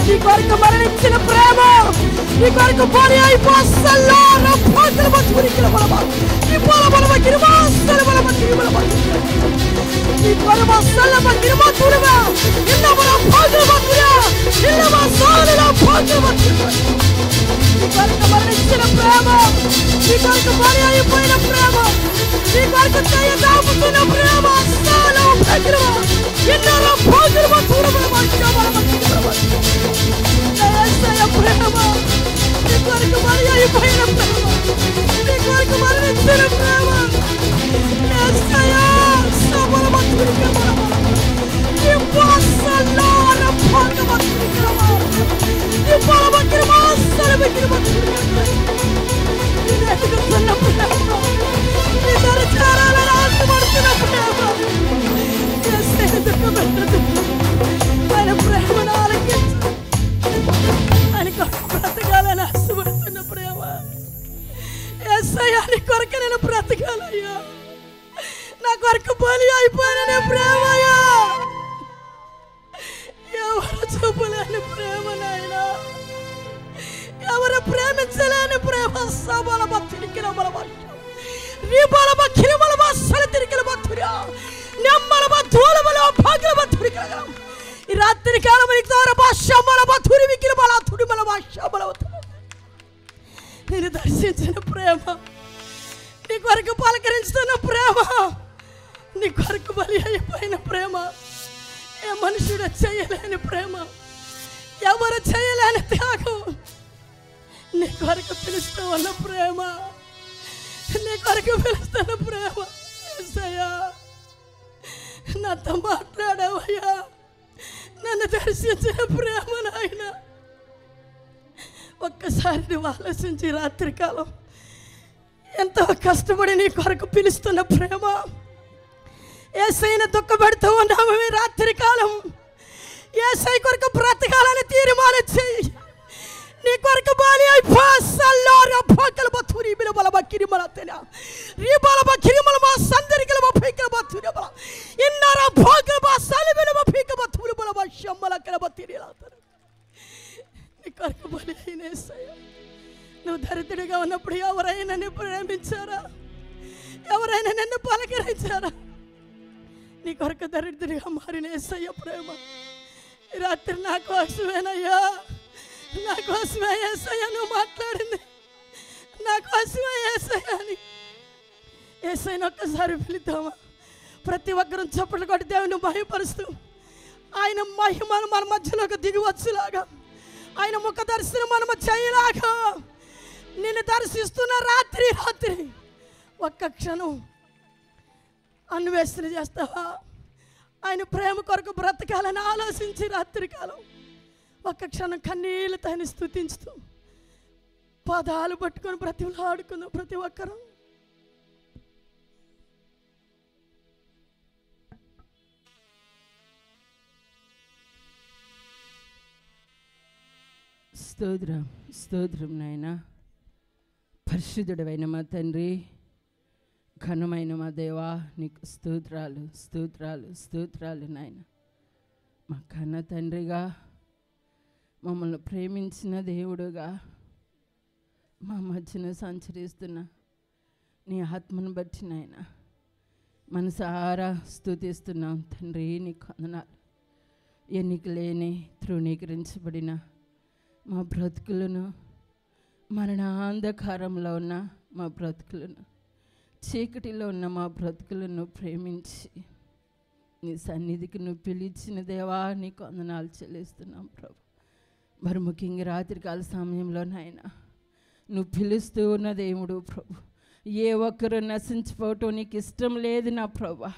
నీ కొరకు మరణించిన ప్రేమ నీ కొరకు బలి అయిపోసల్లో రప్పంతుల బతుకునికిల బలమ నీ బలమ గిరిమాసల బలమ గిరిబలమ నీ బలమ సల్లమ గిరిమాతురుగా ఇన్న బలమ భాగల బతురా ఇన్న మాసాల భాగల బతురా నీ కొరకు మరణించిన ప్రేమ నీ కొరకు బలి అయిపోయిన ప్రేమ నీ కొరకు దయదాపుతున్న ప్రేమ సల్ల భాగల ఇన్న భాగల బతురా బలమ గిరిబలమ ప్రేమ నీ కొరకు బలి అయిపోయిన ప్రేమ నీ కొరకు మరణించిన ప్రేమ యేసయ్యా సబల బతుకునికిల బలమ నీ బాసల్ల రప్పంతుల బతుకునికిల బలమ నీ బలమ గిరిమాసల గిరిబతురా ఎదుగుతున్న ప్రేమ నీ దరిచారాల రాసుపడుతున్న ప్రేమ ఆయన ప్రేమను ఆలకించు ఆయన కొరకు బ్రతకాలని ఆశపడుతున్న ప్రేమ యేసయ్యా నీ కొరకు నేను బ్రతకాలయ్యా నా కొరకు బలి అయిపోయిన ప్రేమయ్యా ఎవరు చూపలేని ప్రేమ నాయన ఎవరు ప్రేమించలేని ప్రేమ సబల భక్తుడికిల బలమ నీ బలమ కిరిమల బస్సల తిరిగిల భక్తుడా నెమ్మల బతుల భాగ్య భక్తుడికిల ఈ రాత్రి కాలం నేను దర్శించిన ప్రేమ నీ కొరకు పలకరించుతున్న ప్రేమ నీ కొరకు బలి అయిపోయిన ప్రేమ ఏ మనుషుడు చేయలేని ప్రేమ ఎవరు చేయలేని త్యాగం నీ కొరకు పిలుస్తూ ఉన్న ప్రేమ నీ కొరకు పిలుస్తున్న ప్రేమ యేసయ్యా నాతో మాట్లాడావయ్యా నన్ను దర్శించిన ప్రేమ నాయన ఒక్కసారి నువ్వు ఆలోచించి రాత్రికాలం ఎంతో కష్టపడి నీ కొరకు పిలుస్తున్న ప్రేమ, యేసయ్యను దుఃఖపెడుతూ ఉన్నాము. రాత్రికాలం యేసయ్య కొరకు బ్రతకాలని తీర్మానం చేయి. నీ కొరకు బాలి అయిపోసల్లారా భోకల బతురి బిలబల బకిరి మలతన రిబల బకిరి మలమ సందరికల బఫైకల బతురి బల ఇన్నర భోకల బసల బిలబ ఫీక బతురి బల బషమ్మల కల బతిరి లాతరు. నీ కొరకు బాలి అయిన యేసయ్య, నువ్వు దరిద్రుడిగా ఉన్నప్పుడు ఎవరైనా నిన్ను ప్రేమించారా? ఎవరైనా నిన్ను పలకరించారా? నీ కొరకు దరిద్రుడిగా మారిన యేసయ్య ప్రేమ రాత్రి నా కోసమేనయ్యా, నా కోసమే యేసయ్య నువ్వు మాట్లాడింది, నా కోసమే యేసయ్య అని. యేసయ్యను ఒక్కసారి పిలుద్దామా? ప్రతి ఒక్కరూ చప్పట్లు కొట్టి దేవుని మహిమపరుస్తూ ఆయన మహిమను మన మధ్యలోకి దిగివచ్చులాగా, ఆయన ముఖ దర్శనం మనము చేయలాగా, నిన్ను దర్శిస్తున్న రాత్రి ఒక్క క్షణం అన్వేషణ చేస్తావా? ఆయన ప్రేమ కొరకు బ్రతకాలని ఆలోచించి రాత్రికాలం ఒక్క క్షణం కన్నీళ్ళతో ఆయన స్తుతించుతూ పాదాలు పట్టుకొని బ్రతిమలాడుకుందాం ప్రతి ఒక్కరూ. స్తోత్రం, స్తోత్రం నాయన. పరిశుద్ధుడైన మా తండ్రి, ఘనమైన మా దేవా, నీకు స్తోత్రాలు, స్తోత్రాలు, స్తోత్రాలు నాయన. మా కన్న తండ్రిగా, మమ్మల్ని ప్రేమించిన దేవుడుగా, మా మధ్యన సంచరిస్తున్న నీ ఆత్మను బట్టి నాయన మనసారా స్తుతిస్తున్నాం తండ్రి. నీకు వందనాలు. ఎన్నిక లేని తృణీకరించబడిన మా బ్రతుకులను, మరణాంధకారంలో ఉన్న మా బ్రతుకులను, చీకటిలో ఉన్న మా బ్రతుకులను ప్రేమించి నీ సన్నిధికి నువ్వు పిలిచిన దేవా, నీకు వందనాలు చెల్లిస్తున్నాం ప్రభు. మరి ముఖ్యంగా రాత్రికాల సమయంలో నాయన నువ్వు పిలుస్తూ ఉన్న దేవుడు ప్రభు. ఏ ఒక్కరు నశించిపోవటం నీకు ఇష్టం లేదు నా ప్రభు.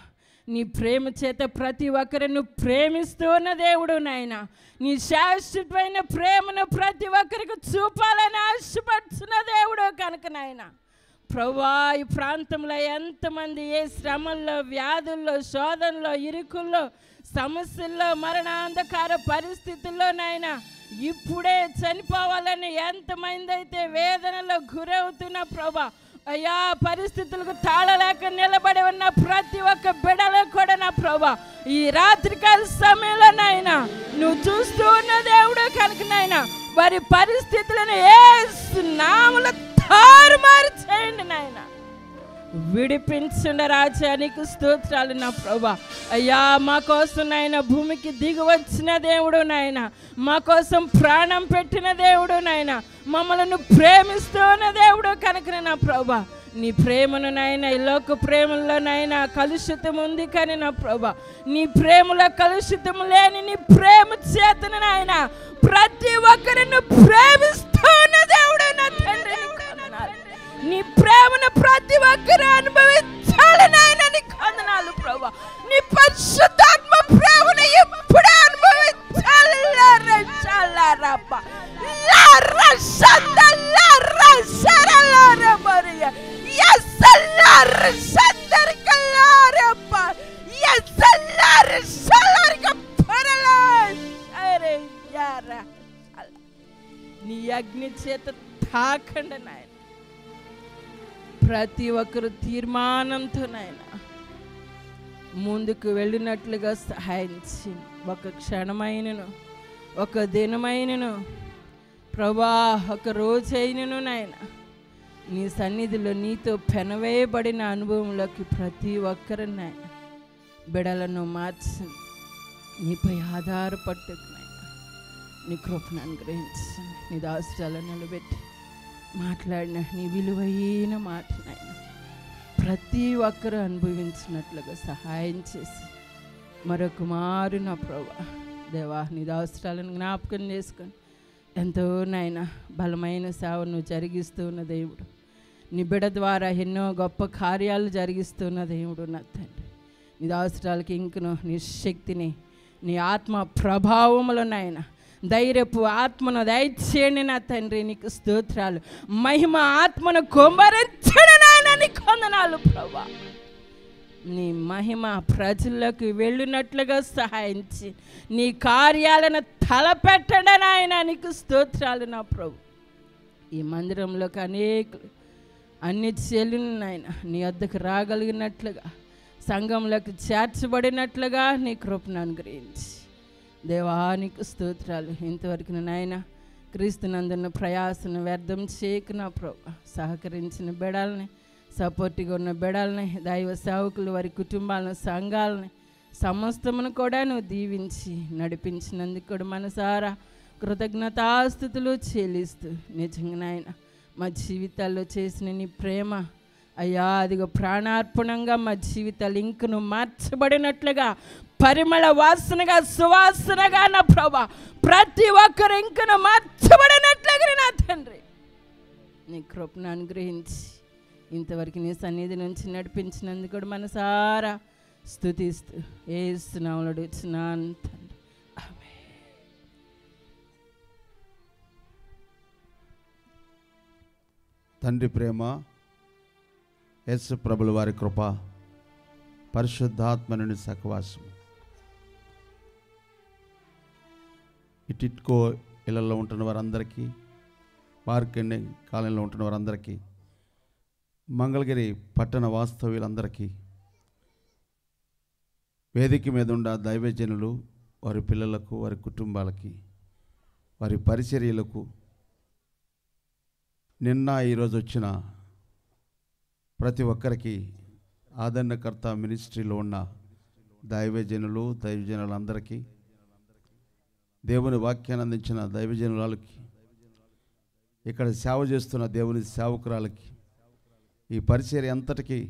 నీ ప్రేమ చేత ప్రతి ఒక్కరు నువ్వు ప్రేమిస్తూ ఉన్న దేవుడు నాయన. నీ శాశ్వతమైన ప్రేమను ప్రతి ఒక్కరికి చూపాలని ఆశపడుతున్న దేవుడు కనుక నాయన ప్రభువా, ఈ ప్రాంతంలో ఎంతమంది ఏ శ్రమల్లో, వ్యాధుల్లో, శోధనలో, ఇరుకుల్లో, సమస్యల్లో, మరణాంధకార పరిస్థితుల్లో నాయన ఇప్పుడే చనిపోవాలని ఎంతమంది అయితే వేదనలో గురవుతున్న ప్రభా, అయ్యా పరిస్థితులకు తాళలేక నిలబడి ఉన్న ప్రతి ఒక్క బిడలో కూడా నా ప్రభా, ఈ రాత్రికాల సమయంలో నాయన నువ్వు చూస్తూ ఉన్న దేవుడు కనుక నాయన వారి పరిస్థితులను యేసు నామములో తారుమారు చేయండి నాయన. విడిపించుండ రాజా, నీకు స్తోత్రాలు నా ప్రభా. అయ్యా మా కోసం నాయన భూమికి దిగి వచ్చిన దేవుడు నాయన, మా కోసం ప్రాణం పెట్టిన దేవుడు నాయన, మమ్మల్ని ప్రేమిస్తూ ఉన్న దేవుడు కనుక నా ప్రభా, నీ ప్రేమను నాయన ఈ లోక ప్రేమలో నాయన కలుషితం ఉంది కానీ నా ప్రభా, నీ ప్రేమలో కలుషితం లేని నీ ప్రేమ చేతను నాయన ప్రతి ఒక్కరిని ప్రేమిస్తూ ఉన్న దేవుడు నా తండ్రి. నీ ప్రేమను ప్రతి ఒక్కరు అనుభవించాలి నాయన. నీకు వందనాలు ప్రభా. నీ పరిశుద్ధాత్మ ప్రేమను ఎప్పుడే అనుభవించాలి. నీ అగ్ని చేత తాకండి నాయన. ప్రతి ఒక్కరు తీర్మానంతో నాయన ముందుకు వెళ్ళినట్లుగా సహాయం చేయండి. ఒక క్షణమైనను, ఒక దినమైనను ప్రభా, ఒక రోజైనను నాయన నీ సన్నిధిలో నీతో పెనవేయబడిన అనుభవంలోకి ప్రతి ఒక్కరు నాయన బిడలను మార్చి నీపై ఆధారపట్టుకు నాయన నీ కృపను అనుగ్రహించండి. నీ దాసులను నిలబెట్టి మాట్లాడిన నీ విలువైన మాట నాయన ప్రతి ఒక్కరూ అనుభవించినట్లుగా సహాయం చేసి మరొక మారు నా ప్రభా దేవా నీ దాసులను జ్ఞాపకం చేసుకొని ఎంతో నాయన బలమైన సేవను జరిగిస్తూ ఉన్న దేవుడు, నీ బిడ ద్వారా ఎన్నో గొప్ప కార్యాలు జరిగిస్తున్న దేవుడు నా తండ్రి. నీ దాసురాలకి ఇంకను నీ శక్తిని, నీ ఆత్మ ప్రభావములో నాయన ధైర్యపు ఆత్మను దయచేయండి నా తండ్రి. నీకు స్తోత్రాలు. మహిమ ఆత్మను కుమ్మరించండి నాయన. నీకు వందనాలు ప్రభా. నీ మహిమ ప్రజల్లోకి వెళ్ళినట్లుగా సహాయించి నీ కార్యాలను తలపెట్టండి నాయన. నీకు స్తోత్రాలు నా ప్రభు. ఈ మందిరంలోకి అనేకులు అన్ని చెల్లిన నాయన నీ వద్దకు రాగలిగినట్లుగా, సంఘంలోకి చేర్చబడినట్లుగా నీ కృపను అనుగ్రహించి దేవానికి స్తోత్రాలు. ఇంతవరకు నాయన క్రీస్తునందున్న ప్రయాసను వ్యర్థం చేయకు నా ప్రభు. సహకరించిన బిడ్డల్ని, సపోర్ట్గా ఉన్న బిడ్డల్ని, దైవ సేవకులు, వారి కుటుంబాలను, సంఘాలని సమస్తమును కూడా నువ్వు దీవించి నడిపించినందుకు కూడా మనసారా కృతజ్ఞతాస్తుతులు చెల్లిస్తూ నిజంగా నాయన మా జీవితాల్లో చేసిన నీ ప్రేమ అయ్యా అదిగో ప్రాణార్పణంగా మా జీవితాలు ఇంకను మార్చబడినట్లుగా, పరిమళ వాసనగా, సువాసనగా నా ప్రభా ప్రతి ఒక్కరు ఇంకను మార్చబడినట్లుగా నా తండ్రి నీ కృపను అనుగ్రహించి ఇంతవరకు నీ సన్నిధి నుంచి నడిపించినందుకు కూడా మనసారా స్తుతిస్తూ యేసు నామములో అడుగుచున్నాను తండ్రి. తండ్రి ప్రేమ, యేసు ప్రభుల వారి కృప, పరిశుద్ధాత్మ నుండి సహవాసం ఇటిట్కో ఇళ్లలో ఉంటున్న వారందరికీ, మార్కండి కాలనీలో ఉంటున్న వారందరికీ, మంగళగిరి పట్టణ వాస్తవ్యులందరికీ, వేదిక మీద ఉన్న దైవజనులు, వారి పిల్లలకు, వారి కుటుంబాలకి, వారి పరిచర్యలకు, నిన్న ఈరోజు వచ్చిన ప్రతి ఒక్కరికి, ఆదరణకర్త మినిస్ట్రీలో ఉన్న దైవజనులందరికీ, దేవుని వాక్యాన్ని అందించిన దైవజనులకి, ఇక్కడ సేవ చేస్తున్న దేవుని సేవకురాలకి, ఈ పరిచర్య అంతటికీ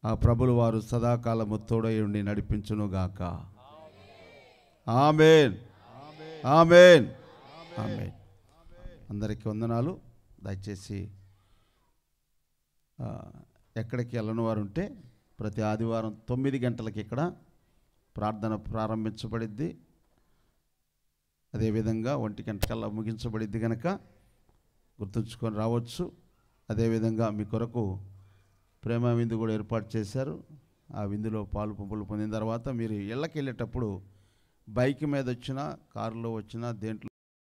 ఆ ప్రభులు వారు సదాకాలము తోడై ఉండి నడిపించునుగాక. ఆమేన్, ఆమేన్, ఆమేన్. అందరికీ వందనాలు. దయచేసి ఎక్కడికి వెళ్ళని వారు ఉంటే ప్రతి ఆదివారం 9 గంటలకి ఇక్కడ ప్రార్థన ప్రారంభించబడిద్ది. అదేవిధంగా 1 గంటకల్లా ముగించబడిద్ది కనుక గుర్తుంచుకొని రావచ్చు. అదేవిధంగా మీ కొరకు ప్రేమ విందు కూడా ఏర్పాటు చేశారు. ఆ విందులో పాలు పంపులు పొందిన తర్వాత మీరు ఇళ్ళకి వెళ్ళేటప్పుడు బైక్ మీద వచ్చినా, కారులో వచ్చినా, దేంట్లో